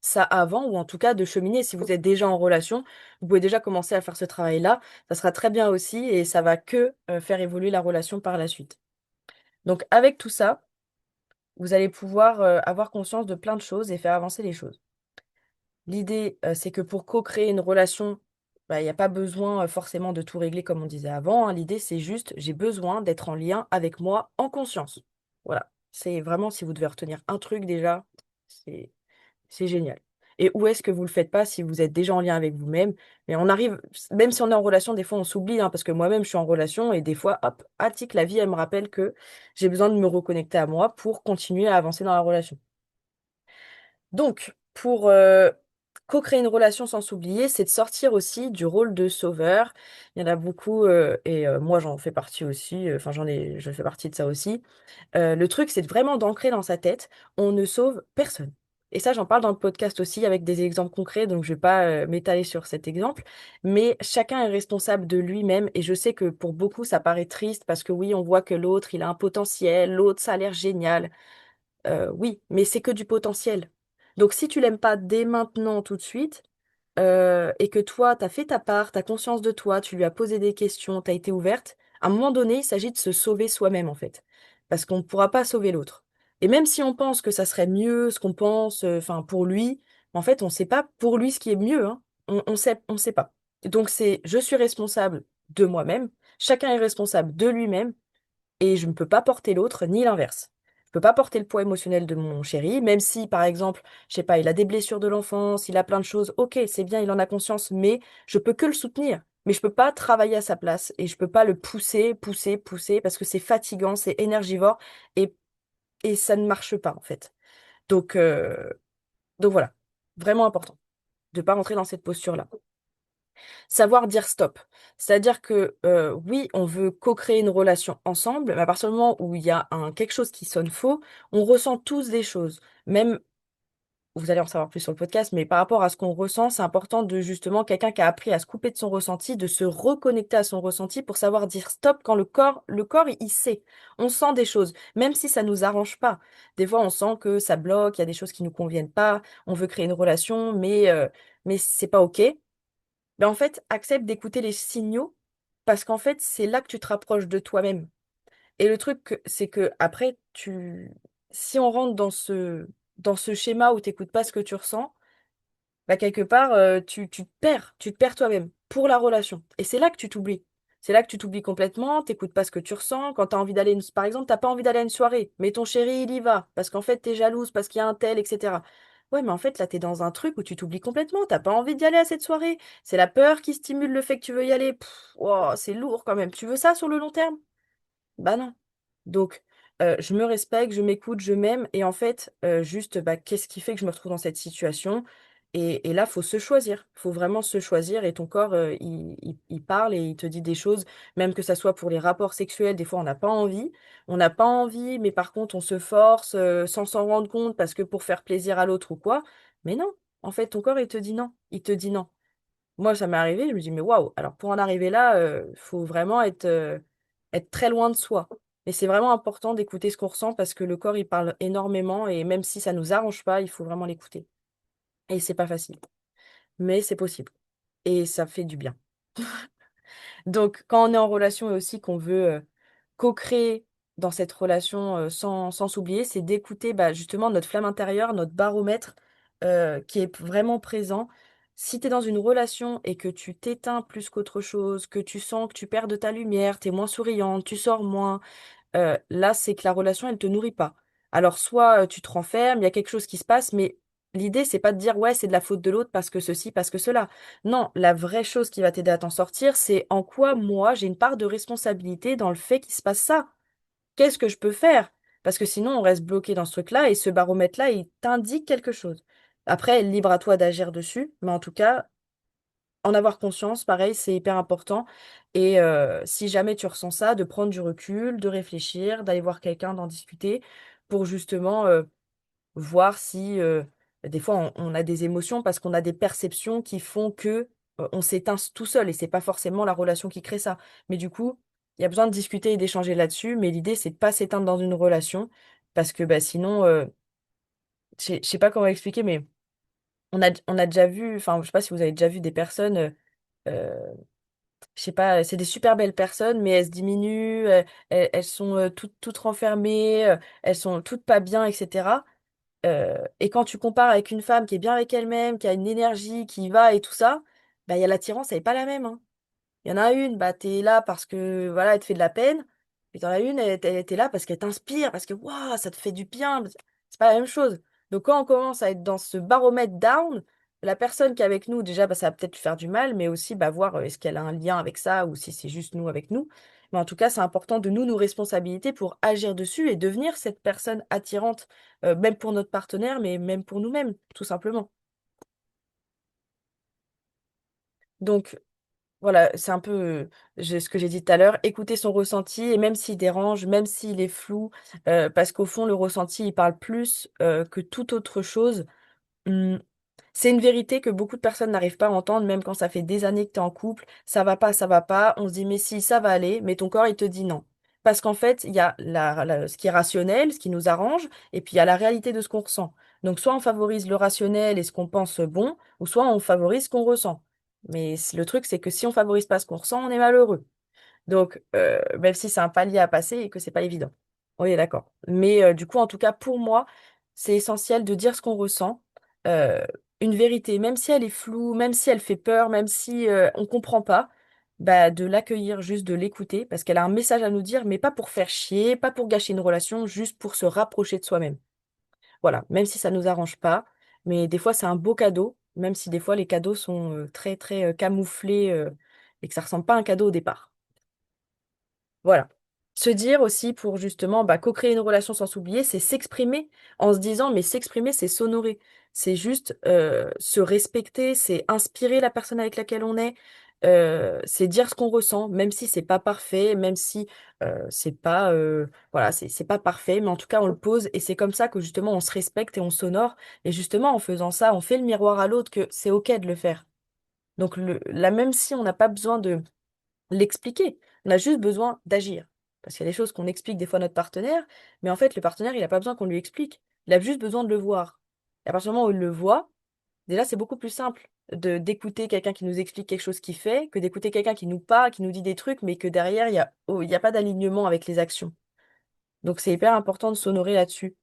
ça avant, ou en tout cas de cheminer. Si vous êtes déjà en relation, vous pouvez déjà commencer à faire ce travail-là. Ça sera très bien aussi et ça va que faire évoluer la relation par la suite. Donc, avec tout ça, vous allez pouvoir avoir conscience de plein de choses et faire avancer les choses. L'idée, c'est que pour co-créer une relation, bah, il n'y a pas besoin forcément de tout régler comme on disait avant, hein. L'idée, c'est juste, j'ai besoin d'être en lien avec moi en conscience. Voilà. C'est vraiment, si vous devez retenir un truc déjà, c'est c'est génial. Et où est-ce que vous le faites pas si vous êtes déjà en lien avec vous-même? Mais on arrive, même si on est en relation, des fois on s'oublie, hein, parce que moi-même je suis en relation et des fois, hop, ah tic, la vie, elle me rappelle que j'ai besoin de me reconnecter à moi pour continuer à avancer dans la relation. Donc, pour co-créer une relation sans s'oublier, c'est de sortir aussi du rôle de sauveur. Il y en a beaucoup, et moi j'en fais partie aussi, enfin je fais partie de ça aussi. Le truc, c'est vraiment d'ancrer dans sa tête, on ne sauve personne. Et ça, j'en parle dans le podcast aussi avec des exemples concrets, donc je vais pas m'étaler sur cet exemple, mais chacun est responsable de lui-même et je sais que pour beaucoup, ça paraît triste parce que oui, on voit que l'autre, il a un potentiel, l'autre, ça a l'air génial. Oui, mais c'est que du potentiel. Donc si tu l'aimes pas dès maintenant, tout de suite, et que toi, tu as fait ta part, tu as conscience de toi, tu lui as posé des questions, tu as été ouverte, à un moment donné, il s'agit de se sauver soi-même, en fait. Parce qu'on ne pourra pas sauver l'autre. Et même si on pense que ça serait mieux, ce qu'on pense, enfin, pour lui, en fait, on ne sait pas pour lui ce qui est mieux, hein. On sait pas. Donc c'est, je suis responsable de moi-même, chacun est responsable de lui-même, et je ne peux pas porter l'autre ni l'inverse. Je peux pas porter le poids émotionnel de mon chéri, même si, par exemple, je sais pas, il a des blessures de l'enfance, il a plein de choses. Ok, c'est bien, il en a conscience, mais je peux que le soutenir. Mais je peux pas travailler à sa place et je peux pas le pousser parce que c'est fatigant, c'est énergivore et, et ça ne marche pas en fait. Donc, euh, donc voilà, vraiment important de pas rentrer dans cette posture-là. Savoir dire stop. C'est-à-dire que oui, on veut co-créer une relation ensemble, mais à partir du moment où il y a quelque chose qui sonne faux, on ressent tous des choses. Même vous allez en savoir plus sur le podcast, mais par rapport à ce qu'on ressent, c'est important de justement quelqu'un qui a appris à se couper de son ressenti, de se reconnecter à son ressenti pour savoir dire stop quand le corps, il sait. On sent des choses, même si ça nous arrange pas. Des fois, on sent que ça bloque, il y a des choses qui nous conviennent pas, on veut créer une relation, mais c'est pas OK. Mais en fait, accepte d'écouter les signaux parce qu'en fait, c'est là que tu te rapproches de toi-même. Et le truc, c'est que après, si on rentre dans ce schéma où tu n'écoutes pas ce que tu ressens, bah quelque part, tu te perds toi-même pour la relation. Et c'est là que tu t'oublies. C'est là que tu t'oublies complètement, t'écoutes pas ce que tu ressens. Quand tu as envie d'aller, par exemple, t'as pas envie d'aller à une soirée, mais ton chéri, il y va, parce qu'en fait, t'es jalouse, parce qu'il y a un tel, etc. Ouais, mais en fait, là, t'es dans un truc où tu t'oublies complètement. T'as pas envie d'y aller à cette soirée. C'est la peur qui stimule le fait que tu veux y aller. Pff, wow, c'est lourd quand même. Tu veux ça sur le long terme? Bah non. Donc, je me respecte, je m'écoute, je m'aime. Et en fait, juste, bah, qu'est-ce qui fait que je me retrouve dans cette situation? Et là, faut se choisir. Faut vraiment se choisir. Et ton corps, il parle et il te dit des choses, même que ça soit pour les rapports sexuels. Des fois, on n'a pas envie. On n'a pas envie, mais par contre, on se force sans s'en rendre compte parce que pour faire plaisir à l'autre ou quoi. Mais non. En fait, ton corps, il te dit non. Il te dit non. Moi, ça m'est arrivé, je me dis, mais waouh, alors pour en arriver là, il faut vraiment être très loin de soi. Et c'est vraiment important d'écouter ce qu'on ressent parce que le corps, il parle énormément et même si ça nous arrange pas, il faut vraiment l'écouter. Et c'est pas facile, mais c'est possible. Et ça fait du bien. Donc, quand on est en relation et aussi qu'on veut co-créer dans cette relation sans s'oublier, c'est d'écouter bah, justement notre flamme intérieure, notre baromètre qui est vraiment présent. Si tu es dans une relation et que tu t'éteins plus qu'autre chose, que tu sens que tu perds de ta lumière, tu es moins souriante, tu sors moins, là, c'est que la relation, elle te nourrit pas. Alors, soit tu te renfermes, il y a quelque chose qui se passe, mais l'idée, c'est pas de dire, ouais, c'est de la faute de l'autre parce que ceci, parce que cela. Non, la vraie chose qui va t'aider à t'en sortir, c'est en quoi, moi, j'ai une part de responsabilité dans le fait qu'il se passe ça. Qu'est-ce que je peux faire? Parce que sinon, on reste bloqué dans ce truc-là et ce baromètre-là, il t'indique quelque chose. Après, libre à toi d'agir dessus, mais en tout cas, en avoir conscience, pareil, c'est hyper important. Et si jamais tu ressens ça, de prendre du recul, de réfléchir, d'aller voir quelqu'un, d'en discuter, pour justement voir si des fois on a des émotions parce qu'on a des perceptions qui font que on s'éteint tout seul et c'est pas forcément la relation qui crée ça. Mais du coup, il y a besoin de discuter et d'échanger là-dessus. Mais l'idée, c'est de pas s'éteindre dans une relation parce que bah, sinon, je sais pas comment expliquer, mais on a déjà vu, enfin, je sais pas si vous avez déjà vu des personnes. Euh, je sais pas, c'est des super belles personnes, mais elles se diminuent, elles sont toutes renfermées, elles sont toutes pas bien, etc. Et quand tu compares avec une femme qui est bien avec elle-même, qui a une énergie, qui y va et tout ça, bah, il y a l'attirance, elle n'est pas la même, hein. Il y en a une, bah, t'es là parce que voilà, elle te fait de la peine. Et t'en as une, t'es là parce qu'elle t'inspire, parce que waouh, ça te fait du bien. C'est pas la même chose. Donc quand on commence à être dans ce baromètre down, la personne qui est avec nous, déjà, bah, ça va peut-être lui faire du mal, mais aussi bah, voir est-ce qu'elle a un lien avec ça ou si c'est juste nous avec nous. Mais en tout cas, c'est important de nous responsabiliser pour agir dessus et devenir cette personne attirante, même pour notre partenaire, mais même pour nous-mêmes, tout simplement. Donc, voilà, c'est un peu ce que j'ai dit tout à l'heure, écouter son ressenti, et même s'il dérange, même s'il est flou, parce qu'au fond, le ressenti, il parle plus que toute autre chose. Hum, C'est une vérité que beaucoup de personnes n'arrivent pas à entendre, même quand ça fait des années que tu es en couple. Ça va pas, ça va pas. On se dit, mais si, ça va aller, mais ton corps, il te dit non. Parce qu'en fait, il y a ce qui est rationnel, ce qui nous arrange, et puis il y a la réalité de ce qu'on ressent. Donc, soit on favorise le rationnel et ce qu'on pense bon, ou soit on favorise ce qu'on ressent. Mais le truc, c'est que si on favorise pas ce qu'on ressent, on est malheureux. Donc, même si c'est un palier à passer et que c'est pas évident. Oui, d'accord. Mais du coup, en tout cas, pour moi, c'est essentiel de dire ce qu'on ressent. Euh, une vérité, même si elle est floue, même si elle fait peur, même si on comprend pas, bah, de l'accueillir, juste de l'écouter, parce qu'elle a un message à nous dire, mais pas pour faire chier, pas pour gâcher une relation, juste pour se rapprocher de soi-même. Voilà, même si ça nous arrange pas, mais des fois, c'est un beau cadeau, même si des fois, les cadeaux sont très, très camouflés et que ça ressemble pas à un cadeau au départ. Voilà. Se dire aussi pour justement bah, co-créer une relation sans s'oublier, c'est s'exprimer en se disant, mais s'exprimer, c'est s'honorer. C'est juste se respecter, c'est inspirer la personne avec laquelle on est. C'est dire ce qu'on ressent, même si c'est pas parfait, même si c'est pas voilà, c'est pas parfait, mais en tout cas on le pose et c'est comme ça que justement on se respecte et on s'honore. Et justement en faisant ça, on fait le miroir à l'autre que c'est ok de le faire. Donc là, même si on n'a pas besoin de l'expliquer, on a juste besoin d'agir. Parce qu'il y a des choses qu'on explique des fois à notre partenaire, mais en fait le partenaire il n'a pas besoin qu'on lui explique. Il a juste besoin de le voir. Et à partir du moment où il le voit, déjà, c'est beaucoup plus simple de d'écouter quelqu'un qui nous explique quelque chose qu'il fait que d'écouter quelqu'un qui nous parle, qui nous dit des trucs, mais que derrière, il y a pas d'alignement avec les actions. Donc, c'est hyper important de s'honorer là-dessus.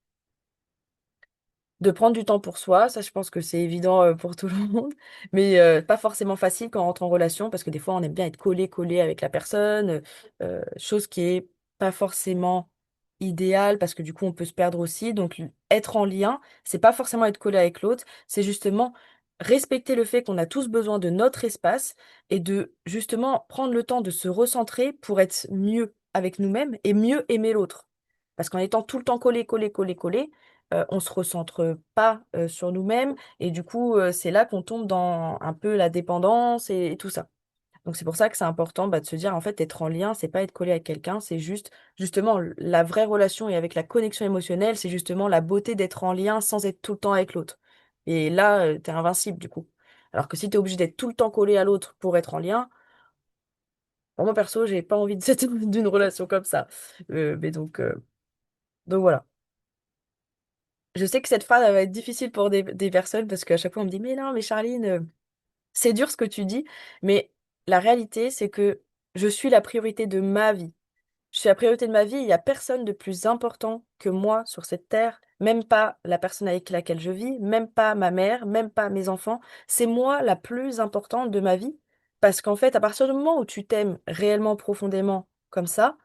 De prendre du temps pour soi, ça je pense que c'est évident pour tout le monde, mais pas forcément facile quand on rentre en relation, parce que des fois on aime bien être collé avec la personne, chose qui est pas forcément idéale, parce que du coup on peut se perdre aussi. Donc être en lien, c'est pas forcément être collé avec l'autre, c'est justement respecter le fait qu'on a tous besoin de notre espace et de justement prendre le temps de se recentrer pour être mieux avec nous-mêmes et mieux aimer l'autre. Parce qu'en étant tout le temps collé, on se recentre pas sur nous-mêmes et du coup c'est là qu'on tombe dans un peu la dépendance et tout ça. Donc c'est pour ça que c'est important de se dire en fait être en lien, c'est pas être collé à quelqu'un, c'est juste justement la vraie relation et avec la connexion émotionnelle, c'est justement la beauté d'être en lien sans être tout le temps avec l'autre. Et là, t'es invincible du coup. Alors que si t'es obligé d'être tout le temps collé à l'autre pour être en lien, pour moi perso, j'ai pas envie de d'une relation comme ça. Mais donc voilà. Je sais que cette phrase elle va être difficile pour des personnes parce qu'à chaque fois on me dit mais non mais Charline, c'est dur ce que tu dis, mais la réalité c'est que je suis la priorité de ma vie. Je suis la priorité de ma vie, il n'y a personne de plus important que moi sur cette terre, même pas la personne avec laquelle je vis, même pas ma mère, même pas mes enfants. C'est moi la plus importante de ma vie parce qu'en fait à partir du moment où tu t'aimes réellement profondément comme ça,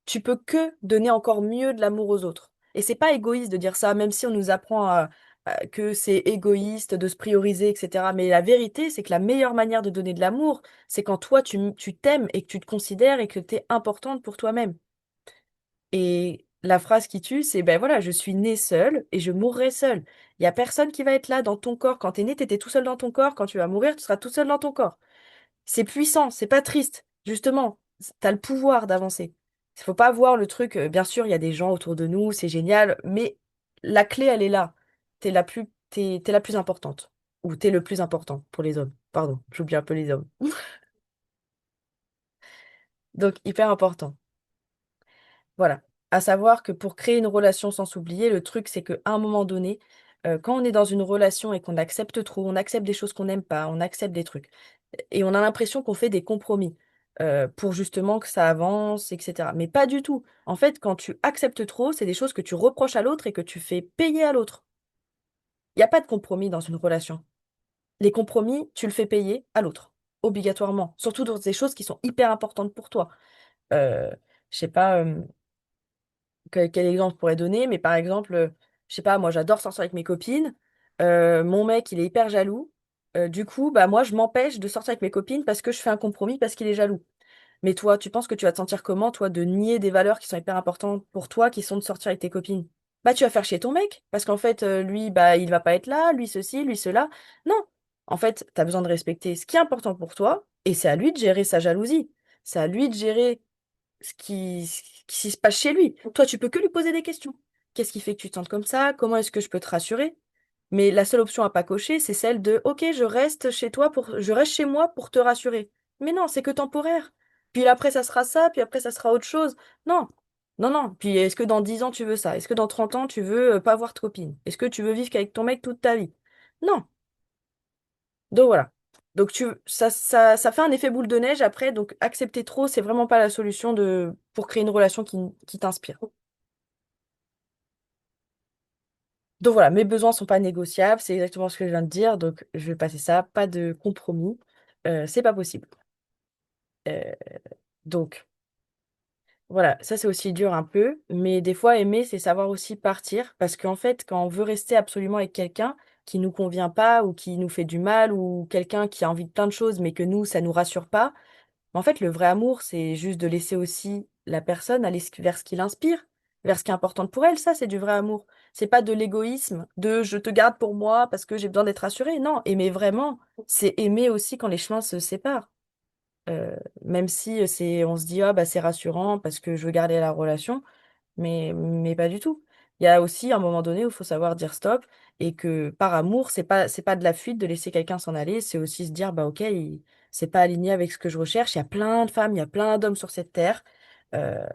tu peux que donner encore mieux de l'amour aux autres. Et c'est pas égoïste de dire ça, même si on nous apprend que c'est égoïste de se prioriser, etc. Mais la vérité, c'est que la meilleure manière de donner de l'amour, c'est quand toi, tu t'aimes et que tu te considères et que tu es importante pour toi-même. Et la phrase qui tue, c'est, ben voilà, je suis née seule et je mourrai seule. Il y a personne qui va être là dans ton corps. Quand t'es né, t'étais tout seul dans ton corps. Quand tu vas mourir, tu seras tout seul dans ton corps. C'est puissant, c'est pas triste. Justement, t'as le pouvoir d'avancer. Il faut pas voir le truc, bien sûr, il y a des gens autour de nous, c'est génial, mais la clé, elle est là. T'es la plus importante. Ou t'es le plus important pour les hommes. Pardon, j'oublie un peu les hommes. Donc, hyper important. Voilà. À savoir que pour créer une relation sans s'oublier, le truc, c'est qu'à un moment donné, quand on est dans une relation et qu'on accepte trop, on accepte des choses qu'on n'aime pas, on accepte des trucs, et on a l'impression qu'on fait des compromis pour justement que ça avance, etc. Mais pas du tout. En fait, quand tu acceptes trop, c'est des choses que tu reproches à l'autre et que tu fais payer à l'autre. Il n'y a pas de compromis dans une relation. Les compromis, tu le fais payer à l'autre, obligatoirement. Surtout dans des choses qui sont hyper importantes pour toi. Euh, je sais pas. Quel exemple je pourrais donner, mais par exemple, je sais pas, moi j'adore sortir avec mes copines. Mon mec, il est hyper jaloux. Du coup, bah moi je m'empêche de sortir avec mes copines parce que je fais un compromis parce qu'il est jaloux. Mais toi, tu penses que tu vas te sentir comment, toi, de nier des valeurs qui sont hyper importantes pour toi, qui sont de sortir avec tes copines? Bah tu vas faire chier ton mec, parce qu'en fait, lui, bah il va pas être là, lui ceci, lui cela. Non. En fait, t'as besoin de respecter ce qui est important pour toi, et c'est à lui de gérer sa jalousie. C'est à lui de gérer ce qui se passe chez lui. Toi, tu peux que lui poser des questions. Qu'est-ce qui fait que tu te sens comme ça? Comment est-ce que je peux te rassurer? Mais la seule option à pas cocher, c'est celle de OK, je reste chez moi pour te rassurer. Mais non, c'est que temporaire. Puis après, ça sera ça, puis après, ça sera autre chose. Non, non, non. Puis est-ce que dans 10 ans, tu veux ça? Est-ce que dans 30 ans, tu veux pas voir de copine? Est-ce que tu veux vivre qu'avec ton mec toute ta vie? Non. Donc voilà. Donc ça fait un effet boule de neige après, donc accepter trop, c'est vraiment pas la solution pour créer une relation qui t'inspire. Donc voilà, mes besoins sont pas négociables, c'est exactement ce que je viens de dire, donc je vais passer ça, pas de compromis, c'est pas possible. Euh, donc voilà, ça c'est aussi dur un peu, mais des fois aimer, c'est savoir aussi partir, parce qu'en fait, quand on veut rester absolument avec quelqu'un qui nous convient pas ou qui nous fait du mal ou quelqu'un qui a envie de plein de choses mais que nous, ça nous rassure pas. Mais en fait, le vrai amour, c'est juste de laisser aussi la personne aller vers ce qui l'inspire, vers ce qui est important pour elle. Ça, c'est du vrai amour. C'est pas de l'égoïsme, de je te garde pour moi parce que j'ai besoin d'être rassurée. Non, aimer vraiment, c'est aimer aussi quand les chemins se séparent. Euh, Même si on se dit, ah, bah, c'est rassurant parce que je veux garder la relation, mais pas du tout. Il y a aussi un moment donné où il faut savoir dire stop et que par amour, c'est pas de la fuite de laisser quelqu'un s'en aller, c'est aussi se dire, bah ok, c'est pas aligné avec ce que je recherche. Il y a plein de femmes, il y a plein d'hommes sur cette terre.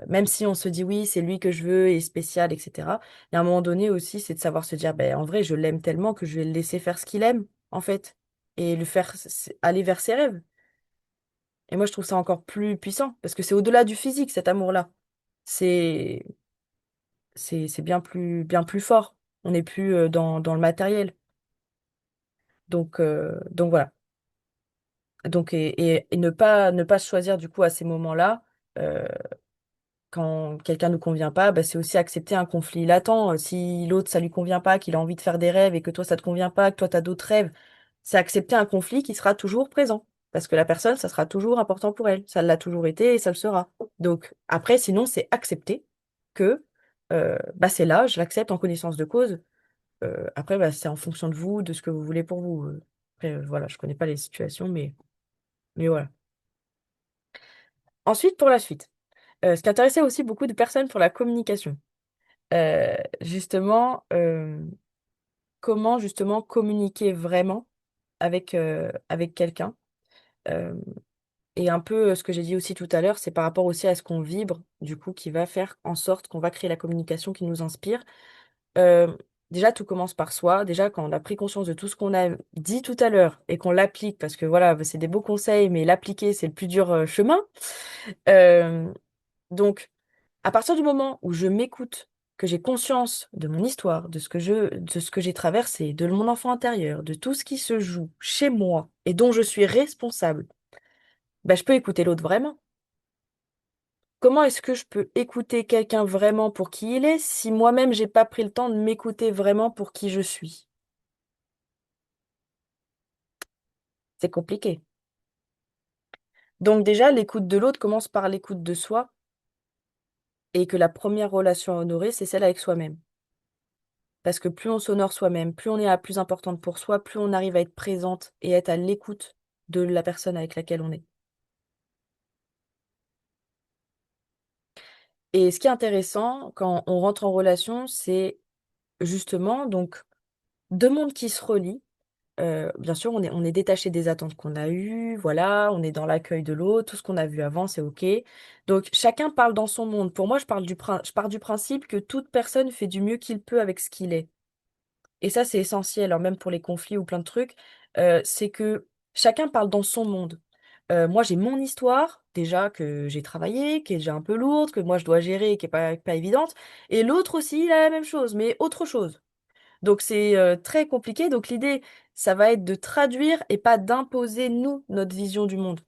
Même si on se dit oui, c'est lui que je veux et spécial, etc. Il y a un moment donné aussi, c'est de savoir se dire, ben en vrai, je l'aime tellement que je vais le laisser faire ce qu'il aime, en fait, et le faire aller vers ses rêves. Et moi, je trouve ça encore plus puissant, parce que c'est au-delà du physique, cet amour-là. C'est, c'est bien plus fort. On n'est plus dans le matériel. Donc voilà. Donc, et ne pas se choisir, du coup, à ces moments-là, euh, quand quelqu'un ne nous convient pas, bah, c'est aussi accepter un conflit latent. Si l'autre, ça lui convient pas, qu'il a envie de faire des rêves et que toi, ça te convient pas, que toi, tu as d'autres rêves, c'est accepter un conflit qui sera toujours présent. Parce que la personne, ça sera toujours important pour elle. Ça l'a toujours été et ça le sera. Donc, après, sinon, c'est accepter que bah, c'est là, je l'accepte en connaissance de cause. Après, bah, c'est en fonction de vous, de ce que vous voulez pour vous. Après, voilà, je connais pas les situations, mais voilà. Ensuite, pour la suite. Ce qui intéressait aussi beaucoup de personnes pour la communication. Justement, comment justement communiquer vraiment avec quelqu'un. Euh, et un peu ce que j'ai dit aussi tout à l'heure, c'est par rapport aussi à ce qu'on vibre, du coup, qui va faire en sorte qu'on va créer la communication qui nous inspire. Euh, Déjà, tout commence par soi. Déjà, quand on a pris conscience de tout ce qu'on a dit tout à l'heure et qu'on l'applique, parce que voilà, c'est des beaux conseils, mais l'appliquer, c'est le plus dur chemin. Euh, donc, à partir du moment où je m'écoute, que j'ai conscience de mon histoire, de ce que j'ai traversé, de mon enfant intérieur, de tout ce qui se joue chez moi et dont je suis responsable, ben, je peux écouter l'autre vraiment. Comment est-ce que je peux écouter quelqu'un vraiment pour qui il est si moi-même j'ai pas pris le temps de m'écouter vraiment pour qui je suis? C'est compliqué. Donc déjà, l'écoute de l'autre commence par l'écoute de soi et que la première relation à honorer, c'est celle avec soi-même. Parce que plus on s'honore soi-même, plus on est la plus importante pour soi, plus on arrive à être présente et être à l'écoute de la personne avec laquelle on est. Et ce qui est intéressant quand on rentre en relation, c'est justement donc deux mondes qui se relient. Bien sûr, on est détaché des attentes qu'on a eues, voilà, on est dans l'accueil de l'autre, tout ce qu'on a vu avant, c'est OK. Donc chacun parle dans son monde. Pour moi, je pars du principe que toute personne fait du mieux qu'il peut avec ce qu'il est. Et ça, c'est essentiel, alors même pour les conflits ou plein de trucs, c'est que chacun parle dans son monde. Moi, j'ai mon histoire, déjà, que j'ai travaillée, qui est déjà un peu lourde, que moi, je dois gérer, qui est pas évidente. Et l'autre aussi, il a la même chose, mais autre chose. Donc, c'est très compliqué. Donc, l'idée, ça va être de traduire et pas d'imposer, nous, notre vision du monde.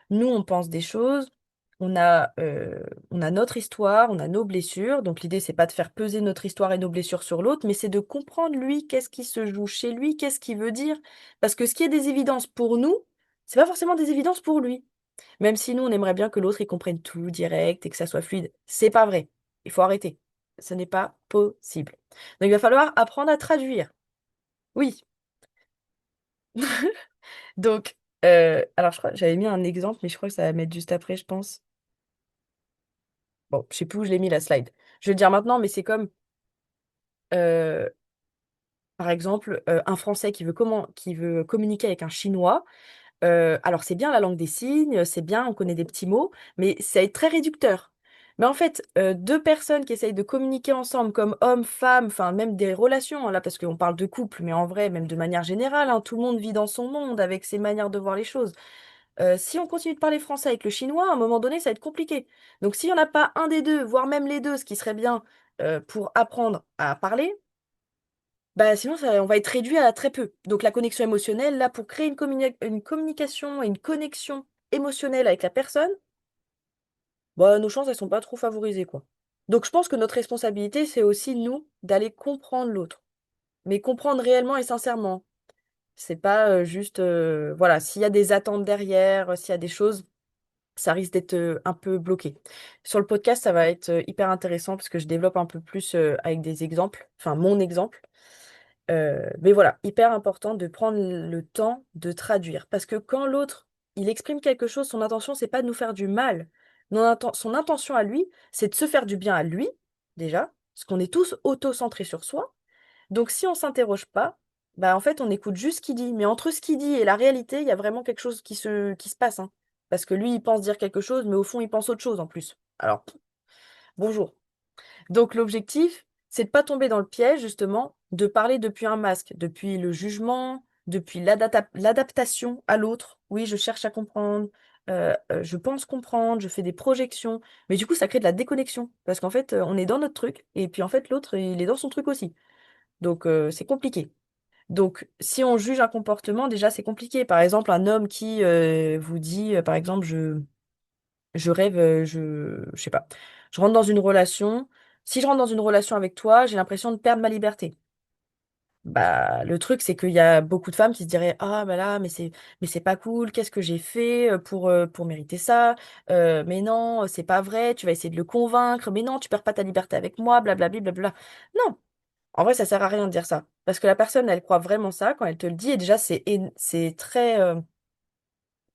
Nous, on pense des choses, on a, euh, on a notre histoire, on a nos blessures. Donc l'idée, c'est pas de faire peser notre histoire et nos blessures sur l'autre, mais c'est de comprendre lui, qu'est-ce qui se joue chez lui, qu'est-ce qu'il veut dire. Parce que ce qui est des évidences pour nous, c'est pas forcément des évidences pour lui. Même si nous, on aimerait bien que l'autre, il comprenne tout direct et que ça soit fluide. C'est pas vrai. Il faut arrêter. Ce n'est pas possible. Donc il va falloir apprendre à traduire. Oui. Donc, alors je crois, j'avais mis un exemple, mais je crois que ça va mettre juste après, je pense. Bon, je sais plus où je l'ai mis la slide. Je vais le dire maintenant, mais c'est comme, euh, par exemple, un Français qui veut communiquer avec un Chinois. Alors, c'est bien la langue des signes, c'est bien, on connaît des petits mots, mais ça est très réducteur. Mais en fait, deux personnes qui essayent de communiquer ensemble comme homme, femme, enfin même des relations, hein, là, parce qu'on parle de couple, mais en vrai, même de manière générale, hein, tout le monde vit dans son monde avec ses manières de voir les choses. Si on continue de parler français avec le chinois, à un moment donné, ça va être compliqué. Donc, s'il n'y en a pas un des deux, voire même les deux, ce qui serait bien pour apprendre à parler, bah sinon on va être réduit à très peu. Donc, la connexion émotionnelle, là, pour créer une communication et une connexion émotionnelle avec la personne, bah, nos chances, elles sont pas trop favorisées, quoi. Donc, je pense que notre responsabilité, c'est aussi, nous, d'aller comprendre l'autre. Mais comprendre réellement et sincèrement. C'est pas juste, voilà, s'il y a des attentes derrière, s'il y a des choses, ça risque d'être un peu bloqué. Sur le podcast, ça va être hyper intéressant parce que je développe un peu plus avec des exemples, enfin mon exemple. Mais voilà, hyper important de prendre le temps de traduire. Parce que quand l'autre il exprime quelque chose, son intention, c'est pas de nous faire du mal. Son intention à lui, c'est de se faire du bien à lui, déjà, parce qu'on est tous auto-centrés sur soi. Donc si on s'interroge pas, bah en fait on écoute juste ce qu'il dit. Mais entre ce qu'il dit et la réalité, il y a vraiment quelque chose qui se passe, hein. Parce que lui, il pense dire quelque chose, mais au fond, il pense autre chose en plus. Alors, bonjour. Donc l'objectif, c'est de pas tomber dans le piège, justement, de parler depuis un masque, depuis le jugement, depuis l'adaptation à l'autre. Oui, je cherche à comprendre, je pense comprendre, je fais des projections, mais du coup, ça crée de la déconnexion, parce qu'en fait, on est dans notre truc, et puis en fait, l'autre, il est dans son truc aussi. Donc, c'est compliqué. Donc, si on juge un comportement, déjà, c'est compliqué. Par exemple, un homme qui vous dit, par exemple, je rêve, je sais pas, je rentre dans une relation. Si je rentre dans une relation avec toi, j'ai l'impression de perdre ma liberté. Bah, le truc, c'est qu'il y a beaucoup de femmes qui se diraient, ah, bah là, mais c'est pas cool, qu'est-ce que j'ai fait pour mériter ça? Mais non, c'est pas vrai, tu vas essayer de le convaincre, mais non, tu perds pas ta liberté avec moi, blablabla, blablabla. Non, en vrai, ça sert à rien de dire ça. Parce que la personne, elle croit vraiment ça quand elle te le dit, et déjà, c'est très.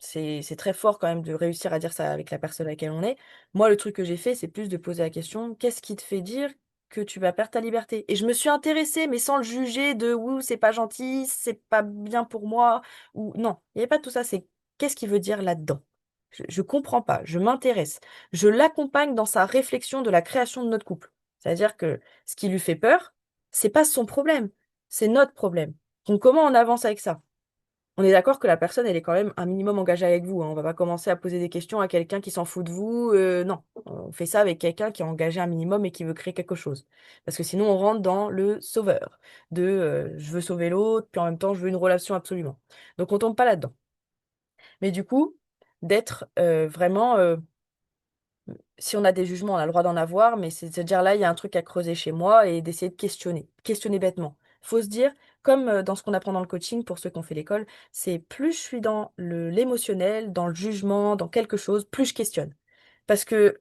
C'est très fort quand même de réussir à dire ça avec la personne à laquelle on est. Moi, le truc que j'ai fait, c'est plus de poser la question, qu'est-ce qui te fait dire que tu vas perdre ta liberté? Et je me suis intéressée, mais sans le juger de, ouh, c'est pas gentil, c'est pas bien pour moi, ou non, il n'y avait pas tout ça, c'est qu'est-ce qu'il veut dire là-dedans? Je comprends pas, je m'intéresse. Je l'accompagne dans sa réflexion de la création de notre couple. C'est-à-dire que ce qui lui fait peur, c'est pas son problème, c'est notre problème. Donc comment on avance avec ça? On est d'accord que la personne, elle est quand même un minimum engagée avec vous, hein. On va pas commencer à poser des questions à quelqu'un qui s'en fout de vous. Non, on fait ça avec quelqu'un qui est engagé un minimum et qui veut créer quelque chose. Parce que sinon, on rentre dans le sauveur, de je veux sauver l'autre, puis en même temps, je veux une relation absolument. Donc, on tombe pas là-dedans. Mais du coup, d'être vraiment si on a des jugements, on a le droit d'en avoir, mais c'est-à-dire là, il y a un truc à creuser chez moi et d'essayer de questionner bêtement. Faut se dire, comme dans ce qu'on apprend dans le coaching pour ceux qui ont fait l'école, c'est plus je suis dans l'émotionnel, dans le jugement, dans quelque chose, plus je questionne. Parce que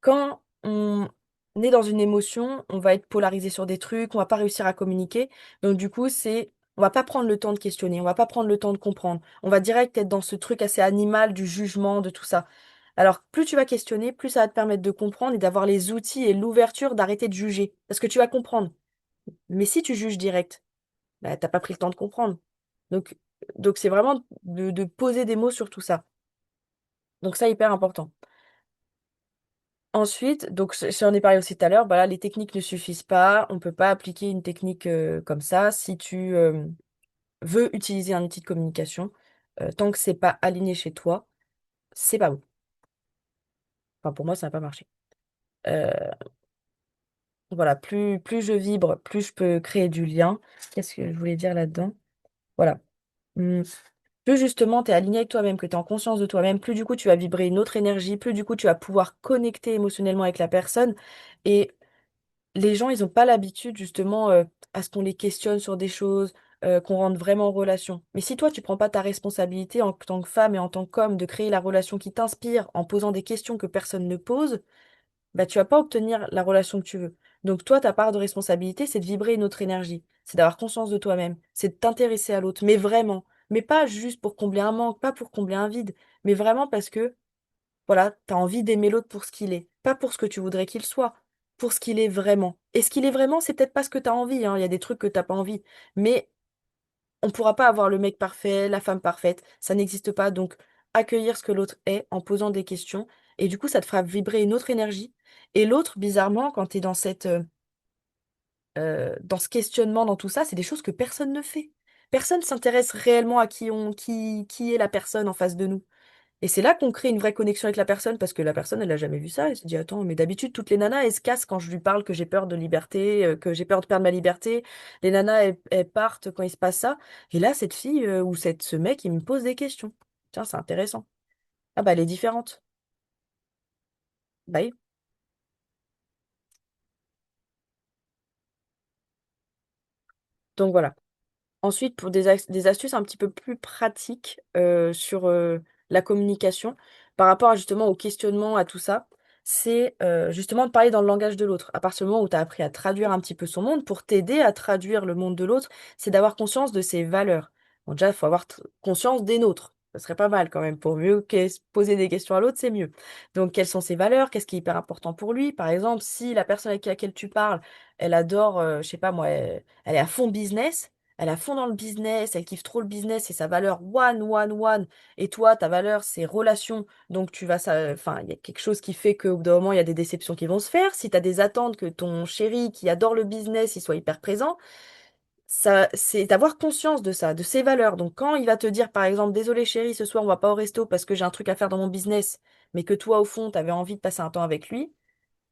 quand on est dans une émotion, on va être polarisé sur des trucs, on va pas réussir à communiquer. Donc du coup, on va pas prendre le temps de questionner, on va pas prendre le temps de comprendre. On va direct être dans ce truc assez animal du jugement, de tout ça. Alors, plus tu vas questionner, plus ça va te permettre de comprendre et d'avoir les outils et l'ouverture d'arrêter de juger. Parce que tu vas comprendre. Mais si tu juges direct, bah, t'as pas pris le temps de comprendre. Donc, donc c'est vraiment de poser des mots sur tout ça. Donc ça, hyper important. Ensuite, donc j'en ai parlé aussi tout à l'heure, voilà, les techniques ne suffisent pas. On peut pas appliquer une technique comme ça. Si tu veux utiliser un outil de communication, tant que c'est pas aligné chez toi, c'est pas bon. Enfin, pour moi, ça n'a pas marché. Euh, voilà, plus je vibre, plus je peux créer du lien. Qu'est-ce que je voulais dire là-dedans? Voilà. Hum, Plus justement tu es aligné avec toi-même, que tu es en conscience de toi-même, plus du coup tu vas vibrer une autre énergie, plus du coup tu vas pouvoir connecter émotionnellement avec la personne. Et les gens, ils n'ont pas l'habitude justement à ce qu'on les questionne sur des choses, qu'on rentre vraiment en relation. Mais si toi, tu prends pas ta responsabilité en tant que femme et en tant qu'homme de créer la relation qui t'inspire en posant des questions que personne ne pose, bah, tu vas pas obtenir la relation que tu veux. Donc toi, ta part de responsabilité, c'est de vibrer une autre énergie, c'est d'avoir conscience de toi-même, c'est de t'intéresser à l'autre, mais vraiment, mais pas juste pour combler un manque, pas pour combler un vide, mais vraiment parce que voilà, t'as envie d'aimer l'autre pour ce qu'il est, pas pour ce que tu voudrais qu'il soit, pour ce qu'il est vraiment. Et ce qu'il est vraiment, c'est peut-être pas ce que t'as envie, hein. Il y a des trucs que t'as pas envie, mais on pourra pas avoir le mec parfait, la femme parfaite, ça n'existe pas. Donc, accueillir ce que l'autre est en posant des questions. Et du coup, ça te fera vibrer une autre énergie. Et l'autre, bizarrement, quand tu es dans ce questionnement, dans tout ça, c'est des choses que personne ne fait. Personne s'intéresse réellement à qui est la personne en face de nous. Et c'est là qu'on crée une vraie connexion avec la personne parce que la personne, elle a jamais vu ça. Elle se dit, attends, mais d'habitude, toutes les nanas, elles se cassent quand je lui parle que j'ai peur de liberté, que j'ai peur de perdre ma liberté. Les nanas, elles partent quand il se passe ça. Et là, cette fille ou ce mec, il me pose des questions. Tiens, c'est intéressant. Ah bah, elle est différente. Bah oui. Donc voilà. Ensuite, pour des astuces un petit peu plus pratiques sur la communication, par rapport justement au questionnement, à tout ça, c'est justement de parler dans le langage de l'autre. À partir du moment où tu as appris à traduire un petit peu son monde, pour t'aider à traduire le monde de l'autre, c'est d'avoir conscience de ses valeurs. Bon, déjà, il faut avoir conscience des nôtres. Ce serait pas mal quand même. Pour mieux poser des questions à l'autre, c'est mieux. Donc, quelles sont ses valeurs? Qu'est-ce qui est hyper important pour lui? Par exemple, si la personne avec laquelle tu parles, elle adore, je sais pas moi, elle est à fond business, elle est à fond dans le business, elle kiffe trop le business, c'est sa valeur one, one, one. Et toi, ta valeur, c'est relation. Donc, tu vas, ça, enfin, il y a quelque chose qui fait qu'au bout d'un moment, il y a des déceptions qui vont se faire. Si tu as des attentes que ton chéri qui adore le business, il soit hyper présent, ça, c'est d'avoir conscience de ça, de ses valeurs. Donc, quand il va te dire, par exemple, désolé chérie, ce soir on va pas au resto parce que j'ai un truc à faire dans mon business, mais que toi, au fond, tu avais envie de passer un temps avec lui,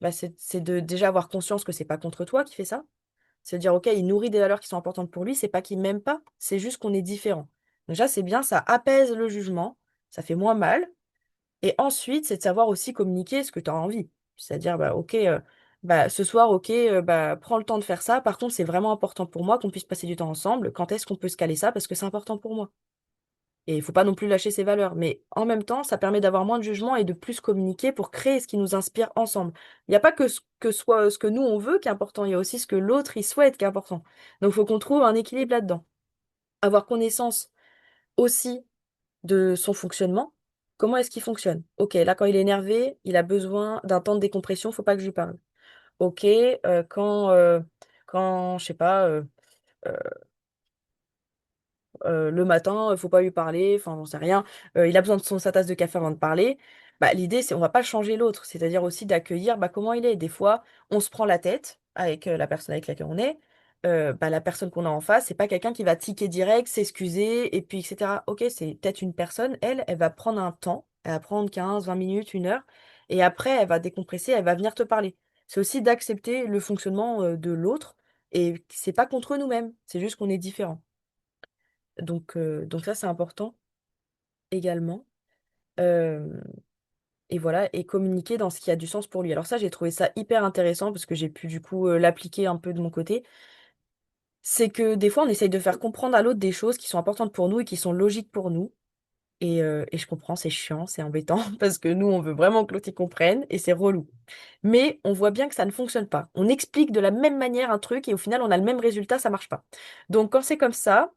bah c'est de déjà avoir conscience que c'est pas contre toi qui fait ça. C'est de dire, ok, il nourrit des valeurs qui sont importantes pour lui, c'est pas qu'il m'aime pas, c'est juste qu'on est différents. Déjà, c'est bien, ça apaise le jugement, ça fait moins mal. Et ensuite, c'est de savoir aussi communiquer ce que tu as envie. C'est-à-dire, bah, ok, bah, ce soir, ok, bah, prends le temps de faire ça. Par contre, c'est vraiment important pour moi qu'on puisse passer du temps ensemble. Quand est-ce qu'on peut se caler ça? Parce que c'est important pour moi. Et il faut pas non plus lâcher ses valeurs. Mais en même temps, ça permet d'avoir moins de jugement et de plus communiquer pour créer ce qui nous inspire ensemble. Il n'y a pas que ce que soit ce que nous on veut qui est important, il y a aussi ce que l'autre il souhaite qui est important. Donc, il faut qu'on trouve un équilibre là-dedans. Avoir connaissance aussi de son fonctionnement. Comment est-ce qu'il fonctionne? Ok, là, quand il est énervé, il a besoin d'un temps de décompression, faut pas que je lui parle. Ok, quand je sais pas, euh, le matin, faut pas lui parler, enfin, j'en sais rien, il a besoin de sa tasse de café avant de parler. Bah, l'idée, c'est on va pas changer l'autre, c'est-à-dire aussi d'accueillir bah, comment il est. Des fois, on se prend la tête avec la personne avec laquelle on est. Bah, la personne qu'on a en face, c'est pas quelqu'un qui va tiquer direct, s'excuser, et puis etc. Ok, c'est peut-être une personne, elle va prendre un temps, elle va prendre 15, 20 minutes, 1 heure, et après, elle va décompresser, elle va venir te parler. C'est aussi d'accepter le fonctionnement de l'autre, et c'est pas contre nous-mêmes, c'est juste qu'on est différents. Donc ça, c'est important également. Euh, et voilà, et communiquer dans ce qui a du sens pour lui. Alors ça, j'ai trouvé ça hyper intéressant parce que j'ai pu du coup l'appliquer un peu de mon côté. C'est que des fois, on essaye de faire comprendre à l'autre des choses qui sont importantes pour nous et qui sont logiques pour nous. Et je comprends, c'est chiant, c'est embêtant, parce que nous, on veut vraiment que l'autre y comprenne, et c'est relou. Mais on voit bien que ça ne fonctionne pas. On explique de la même manière un truc, et au final, on a le même résultat, ça marche pas. Donc quand c'est comme ça,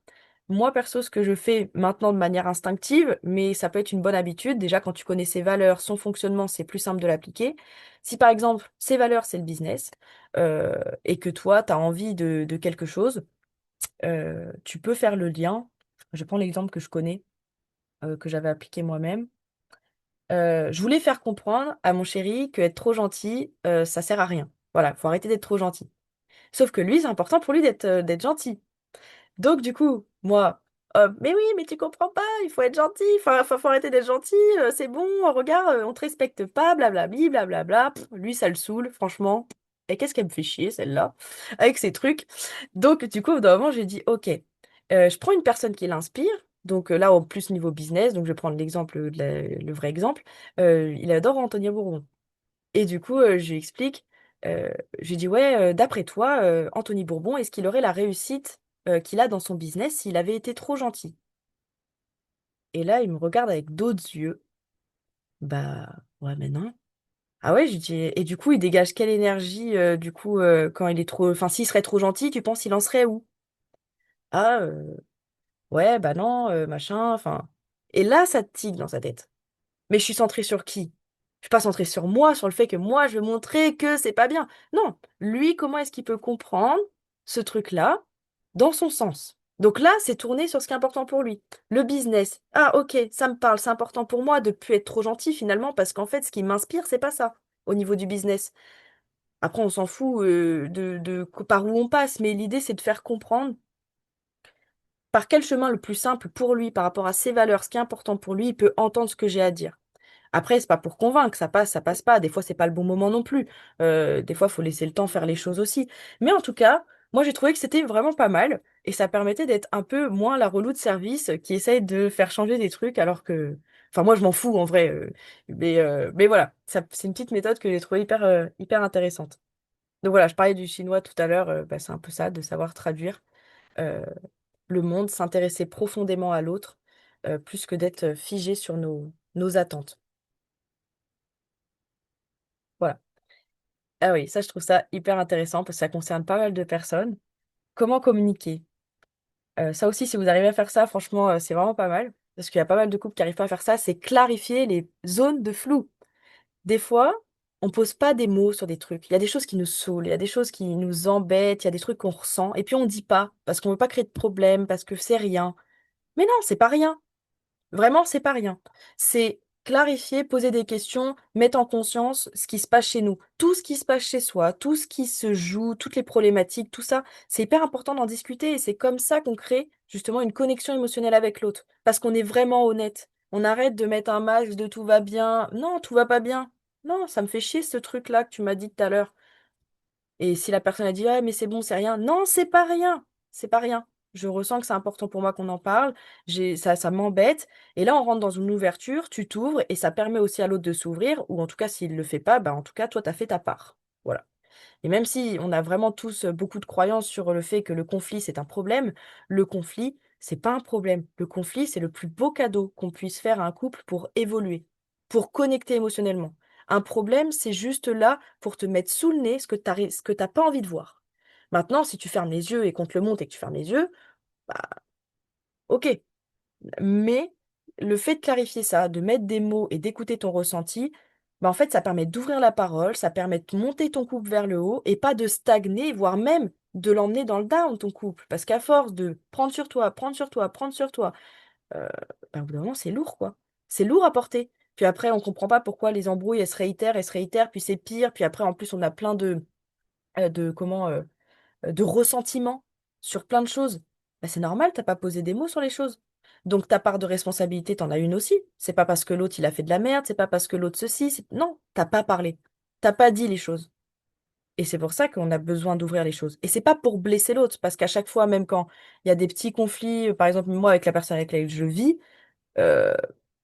moi, perso, ce que je fais maintenant de manière instinctive, mais ça peut être une bonne habitude, déjà quand tu connais ses valeurs, son fonctionnement, c'est plus simple de l'appliquer. Si par exemple, ses valeurs, c'est le business, et que toi, tu as envie de quelque chose, tu peux faire le lien. Je prends l'exemple que je connais que j'avais appliqué moi-même. Je voulais faire comprendre à mon chéri que être trop gentil, ça sert à rien. Voilà, faut arrêter d'être trop gentil. Sauf que lui, c'est important pour lui d'être gentil. Donc du coup, moi, mais oui, mais tu comprends pas, il faut être gentil, faut arrêter d'être gentil, c'est bon, regarde, on te respecte pas, blablabli, blablabla. Lui, ça le saoule, franchement. Et qu'est-ce qu'elle me fait chier, celle-là, avec ces trucs. Donc du coup, au bout d'un moment, j'ai dit, ok, je prends une personne qui l'inspire. Donc là, au plus niveau business, donc je vais prendre l'exemple, le vrai exemple. Il adore Anthony Bourbon. Et du coup, je lui explique, je lui dis, ouais, d'après toi, Anthony Bourbon, est-ce qu'il aurait la réussite qu'il a dans son business s'il avait été trop gentil? Et là, il me regarde avec d'autres yeux. Bah, ouais, mais non. Ah ouais, je lui dis, et du coup, il dégage quelle énergie, du coup, quand il est trop... Enfin, s'il serait trop gentil, tu penses qu'il en serait où? Ah, ouais, bah non, machin, enfin... Et là, ça te tique dans sa tête. Mais je suis centrée sur qui? Je suis pas centrée sur moi, sur le fait que moi, je veux montrer que c'est pas bien. Non, lui, comment est-ce qu'il peut comprendre ce truc-là dans son sens? Donc là, c'est tourné sur ce qui est important pour lui. Le business. Ah, ok, ça me parle, c'est important pour moi de plus être trop gentil finalement, parce qu'en fait, ce qui m'inspire, c'est pas ça au niveau du business. Après, on s'en fout par où on passe, mais l'idée, c'est de faire comprendre par quel chemin le plus simple pour lui, par rapport à ses valeurs, ce qui est important pour lui, il peut entendre ce que j'ai à dire. Après, c'est pas pour convaincre, ça passe pas. Des fois, c'est pas le bon moment non plus. Des fois, il faut laisser le temps faire les choses aussi. Mais en tout cas, moi, j'ai trouvé que c'était vraiment pas mal et ça permettait d'être un peu moins la relou de service qui essaye de faire changer des trucs alors que, enfin, moi, je m'en fous en vrai. Mais voilà, c'est une petite méthode que j'ai trouvée hyper intéressante. Donc voilà, je parlais du chinois tout à l'heure. Bah, c'est un peu ça, de savoir traduire euh, le monde, s'intéresser profondément à l'autre, plus que d'être figé sur nos attentes. Voilà. Ah oui, ça, je trouve ça hyper intéressant parce que ça concerne pas mal de personnes. Comment communiquer? Ça aussi, si vous arrivez à faire ça, franchement, c'est vraiment pas mal. parce qu'il y a pas mal de couples qui n'arrivent pas à faire ça, c'est clarifier les zones de flou. Des fois, on pose pas des mots sur des trucs. Il y a des choses qui nous saoulent, il y a des choses qui nous embêtent, il y a des trucs qu'on ressent, et puis on dit pas, parce qu'on veut pas créer de problème, parce que c'est rien. Mais non, c'est pas rien. Vraiment, c'est pas rien. C'est clarifier, poser des questions, mettre en conscience ce qui se passe chez nous. Tout ce qui se passe chez soi, tout ce qui se joue, toutes les problématiques, tout ça, c'est hyper important d'en discuter et c'est comme ça qu'on crée justement une connexion émotionnelle avec l'autre. Parce qu'on est vraiment honnête. On arrête de mettre un masque de tout va bien. Non, tout va pas bien. Non, ça me fait chier ce truc-là que tu m'as dit tout à l'heure. Et si la personne a dit, ah, mais c'est bon, c'est rien. Non, c'est pas rien. C'est pas rien. Je ressens que c'est important pour moi qu'on en parle. Ça m'embête. Et là, on rentre dans une ouverture, tu t'ouvres et ça permet aussi à l'autre de s'ouvrir. Ou en tout cas, s'il le fait pas, bah, en tout cas, toi, t'as fait ta part. Voilà. Et même si on a vraiment tous beaucoup de croyances sur le fait que le conflit, c'est un problème, le conflit, c'est pas un problème. Le conflit, c'est le plus beau cadeau qu'on puisse faire à un couple pour évoluer, pour connecter émotionnellement. Un problème, c'est juste là pour te mettre sous le nez ce que t'as pas envie de voir. Maintenant, si tu fermes les yeux et qu'on te le montre et que tu fermes les yeux, bah, ok. Mais le fait de clarifier ça, de mettre des mots et d'écouter ton ressenti, bah en fait, ça permet d'ouvrir la parole, ça permet de monter ton couple vers le haut et pas de stagner, voire même de l'emmener dans le down, ton couple. Parce qu'à force de prendre sur toi, prendre sur toi, prendre sur toi, euh, bah, au bout d'un moment, c'est lourd, quoi. C'est lourd à porter. Puis après, on comprend pas pourquoi les embrouilles, elles se réitèrent, puis c'est pire. Puis après, en plus, on a plein de ressentiment sur plein de choses. Bah, c'est normal, t'as pas posé des mots sur les choses. Donc ta part de responsabilité, t'en as une aussi. C'est pas parce que l'autre il a fait de la merde, c'est pas parce que l'autre ceci, non, t'as pas parlé. T'as pas dit les choses. Et c'est pour ça qu'on a besoin d'ouvrir les choses. Et c'est pas pour blesser l'autre, parce qu'à chaque fois, même quand il y a des petits conflits, par exemple moi avec la personne avec laquelle je vis, euh,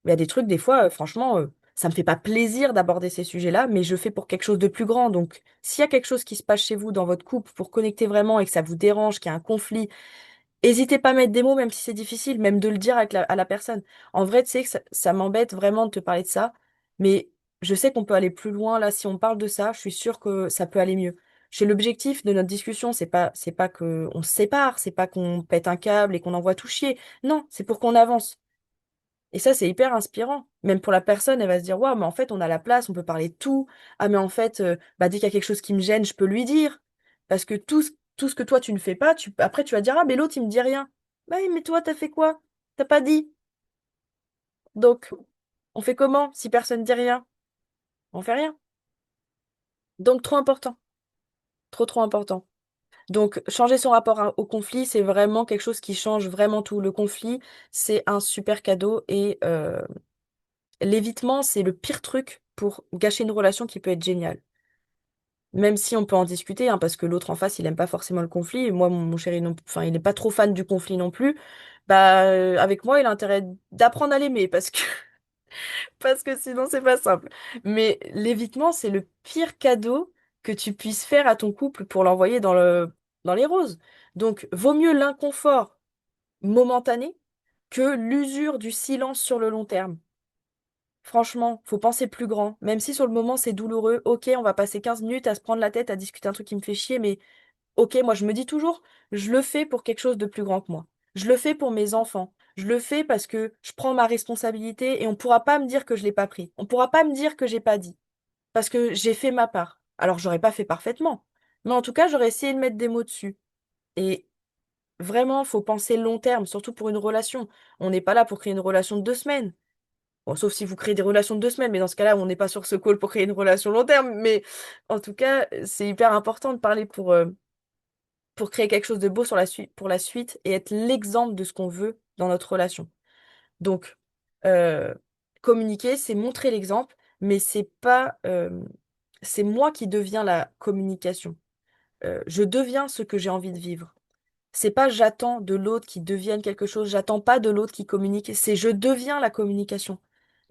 il y a des trucs, des fois, franchement, ça me fait pas plaisir d'aborder ces sujets-là, mais je fais pour quelque chose de plus grand. Donc, s'il y a quelque chose qui se passe chez vous, dans votre couple, pour connecter vraiment et que ça vous dérange, qu'il y a un conflit, hésitez pas à mettre des mots, même si c'est difficile, même de le dire à la personne. En vrai, tu sais que ça m'embête vraiment de te parler de ça, mais je sais qu'on peut aller plus loin. Là, si on parle de ça, je suis sûre que ça peut aller mieux. Chez l'objectif de notre discussion, c'est pas que on se sépare, c'est pas qu'on pète un câble et qu'on envoie tout chier. Non, c'est pour qu'on avance. Et ça, c'est hyper inspirant. Même pour la personne, elle va se dire, waouh, mais en fait, on a la place, on peut parler de tout. Ah, mais en fait, bah, dès qu'il y a quelque chose qui me gêne, je peux lui dire. Parce que tout ce que toi, tu ne fais pas, après, tu vas dire, ah, mais l'autre, il me dit rien. Bah, oui, mais toi, t'as fait quoi? T'as pas dit. Donc, on fait comment si personne dit rien? On fait rien. Donc, trop important. Trop, trop important. Donc, changer son rapport au conflit, c'est vraiment quelque chose qui change vraiment tout. Le conflit, c'est un super cadeau et l'évitement, c'est le pire truc pour gâcher une relation qui peut être géniale. Même si on peut en discuter, hein, parce que l'autre en face, il aime pas forcément le conflit. Et moi, mon chéri, non, enfin, il n'est pas trop fan du conflit non plus. Bah, avec moi, il a intérêt d'apprendre à l'aimer, parce que, parce que sinon, c'est pas simple. Mais l'évitement, c'est le pire cadeau que tu puisses faire à ton couple pour l'envoyer dans les roses. Donc, vaut mieux l'inconfort momentané que l'usure du silence sur le long terme. Franchement, faut penser plus grand. Même si sur le moment c'est douloureux, ok, on va passer 15 minutes à se prendre la tête, à discuter un truc qui me fait chier, mais ok, moi je me dis toujours, je le fais pour quelque chose de plus grand que moi. Je le fais pour mes enfants. Je le fais parce que je prends ma responsabilité et on pourra pas me dire que je l'ai pas pris. On pourra pas me dire que j'ai pas dit. Parce que j'ai fait ma part. Alors j'aurais pas fait parfaitement. Mais en tout cas, j'aurais essayé de mettre des mots dessus. Et vraiment, faut penser long terme, surtout pour une relation. On n'est pas là pour créer une relation de 2 semaines. Bon, sauf si vous créez des relations de 2 semaines, mais dans ce cas-là, on n'est pas sur ce call pour créer une relation long terme. Mais en tout cas, c'est hyper important de parler pour créer quelque chose de beau sur pour la suite et être l'exemple de ce qu'on veut dans notre relation. Donc, euh, communiquer, c'est montrer l'exemple, mais c'est pas, c'est moi qui deviens la communication. Je deviens ce que j'ai envie de vivre. C'est pas j'attends de l'autre qui devienne quelque chose, j'attends pas de l'autre qui communique, c'est je deviens la communication.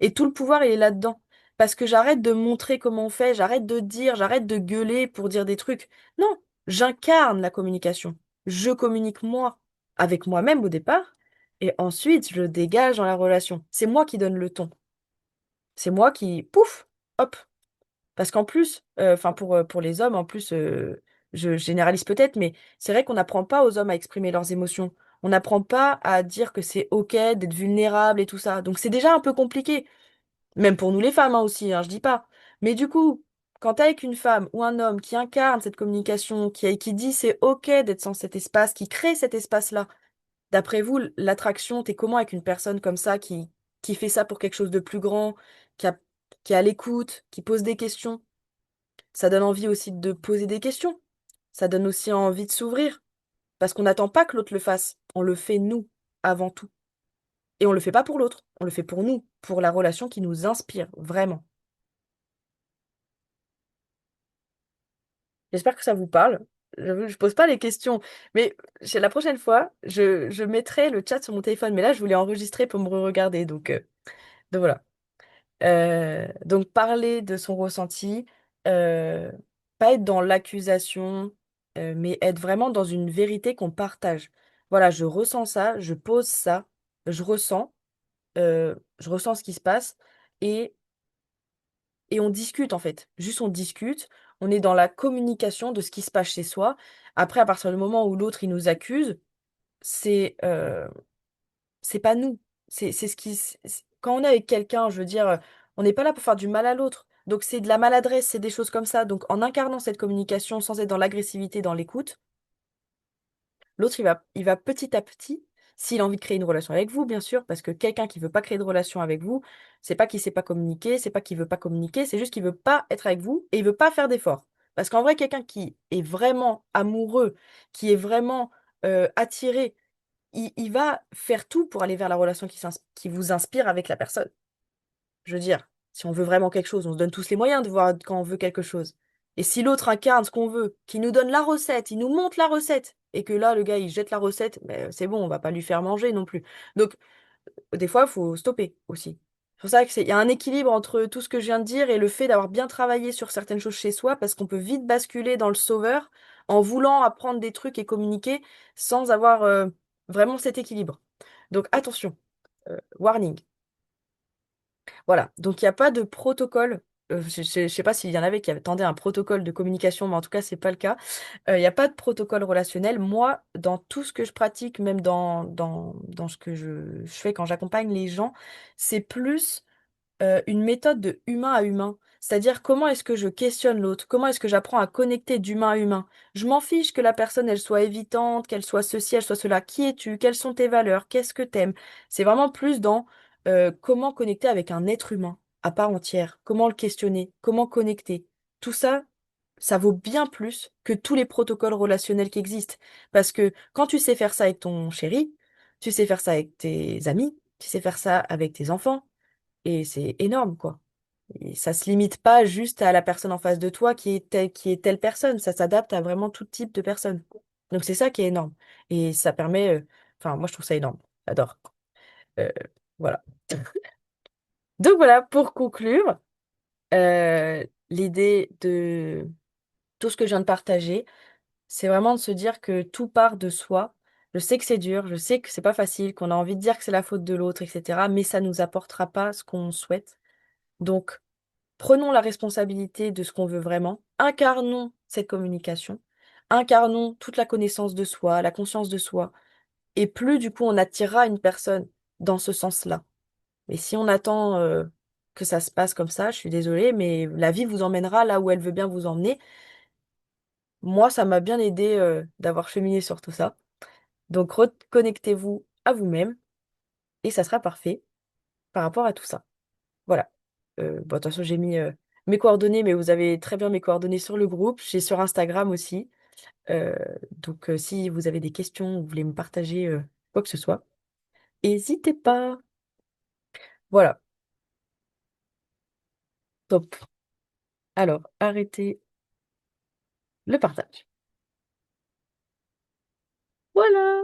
Et tout le pouvoir, il est là-dedans. Parce que j'arrête de montrer comment on fait, j'arrête de dire, j'arrête de gueuler pour dire des trucs. Non, j'incarne la communication. Je communique moi, avec moi-même au départ, et ensuite je le dégage dans la relation. C'est moi qui donne le ton. C'est moi qui, pouf, hop. Parce qu'en plus, enfin pour les hommes, en plus, je généralise peut-être, mais c'est vrai qu'on n'apprend pas aux hommes à exprimer leurs émotions. On n'apprend pas à dire que c'est OK d'être vulnérable et tout ça. Donc c'est déjà un peu compliqué. Même pour nous les femmes hein, aussi, hein, je dis pas. Mais du coup, quand t'es avec une femme ou un homme qui incarne cette communication, qui dit c'est OK d'être dans cet espace, qui crée cet espace-là, d'après vous, l'attraction, t'es comment avec une personne comme ça qui fait ça pour quelque chose de plus grand, qui a, qui est à l'écoute, qui pose des questions? Ça donne envie aussi de poser des questions. Ça donne aussi envie de s'ouvrir. Parce qu'on n'attend pas que l'autre le fasse. On le fait nous, avant tout. Et on le fait pas pour l'autre. On le fait pour nous, pour la relation qui nous inspire, vraiment. J'espère que ça vous parle. Je pose pas les questions, mais la prochaine fois, je mettrai le chat sur mon téléphone. Mais là, je voulais enregistrer pour me re-regarder. Donc voilà. Donc parler de son ressenti, euh, pas être dans l'accusation, mais être vraiment dans une vérité qu'on partage. Voilà, je ressens ça, je pose ça, je ressens, je ressens ce qui se passe et, et on discute en fait. Juste on discute, on est dans la communication de ce qui se passe chez soi. Après, à partir du moment où l'autre il nous accuse, c'est c'est pas nous. C'est ce qui. Quand on est avec quelqu'un, je veux dire, on n'est pas là pour faire du mal à l'autre. Donc c'est de la maladresse, c'est des choses comme ça. Donc en incarnant cette communication sans être dans l'agressivité, dans l'écoute, l'autre il va petit à petit, s'il a envie de créer une relation avec vous, bien sûr, parce que quelqu'un qui veut pas créer de relation avec vous, c'est pas qu'il sait pas communiquer, c'est pas qu'il veut pas communiquer, c'est juste qu'il veut pas être avec vous et il veut pas faire d'efforts. Parce qu'en vrai, quelqu'un qui est vraiment amoureux, qui est vraiment attiré il va faire tout pour aller vers la relation qui vous inspire avec la personne. Je veux dire, si on veut vraiment quelque chose, on se donne tous les moyens de voir quand on veut quelque chose. Et si l'autre incarne ce qu'on veut, qu'il nous donne la recette, il nous montre la recette, et que là, le gars, il jette la recette, ben, c'est bon, on va pas lui faire manger non plus. Donc, des fois, il faut stopper aussi. C'est pour ça il y a un équilibre entre tout ce que je viens de dire et le fait d'avoir bien travaillé sur certaines choses chez soi, parce qu'on peut vite basculer dans le sauveur en voulant apprendre des trucs et communiquer sans avoir vraiment cet équilibre. Donc attention, warning. Voilà, donc il n'y a pas de protocole. Je ne sais pas s'il y en avait qui attendaient un protocole de communication, mais en tout cas, c'est pas le cas. Il n'y a pas de protocole relationnel. Moi, dans tout ce que je pratique, même dans ce que je fais quand j'accompagne les gens, c'est plus une méthode de humain à humain. C'est-à-dire comment est-ce que je questionne l'autre, comment est-ce que j'apprends à connecter d'humain à humain. Je m'en fiche que la personne, elle soit évitante, qu'elle soit ceci, elle soit cela. Qui es-tu? Quelles sont tes valeurs? Qu'est-ce que t'aimes? C'est vraiment plus dans comment connecter avec un être humain à part entière. Comment le questionner? Comment connecter? Tout ça, ça vaut bien plus que tous les protocoles relationnels qui existent. Parce que quand tu sais faire ça avec ton chéri, tu sais faire ça avec tes amis, tu sais faire ça avec tes enfants, et c'est énorme, quoi. Et ça se limite pas juste à la personne en face de toi qui est telle personne. Ça s'adapte à vraiment tout type de personne. Donc c'est ça qui est énorme. Et ça permet... Enfin, moi, je trouve ça énorme. J'adore. Euh, voilà. Donc voilà, pour conclure, l'idée de tout ce que je viens de partager, c'est vraiment de se dire que tout part de soi. Je sais que c'est dur, je sais que c'est pas facile, qu'on a envie de dire que c'est la faute de l'autre, etc. Mais ça nous apportera pas ce qu'on souhaite. Donc, prenons la responsabilité de ce qu'on veut vraiment, incarnons cette communication, incarnons toute la connaissance de soi, la conscience de soi, et plus du coup on attirera une personne dans ce sens-là. Mais si on attend que ça se passe comme ça, je suis désolée, mais la vie vous emmènera là où elle veut bien vous emmener. Moi, ça m'a bien aidé d'avoir cheminé sur tout ça. Donc reconnectez-vous à vous-même et ça sera parfait par rapport à tout ça. Voilà. Bon, de toute façon, j'ai mis mes coordonnées, mais vous avez très bien mes coordonnées sur le groupe. J'ai sur Instagram aussi. Euh, donc, si vous avez des questions, vous voulez me partager quoi que ce soit, n'hésitez pas. Voilà, top. Alors, arrêtez le partage. Voilà.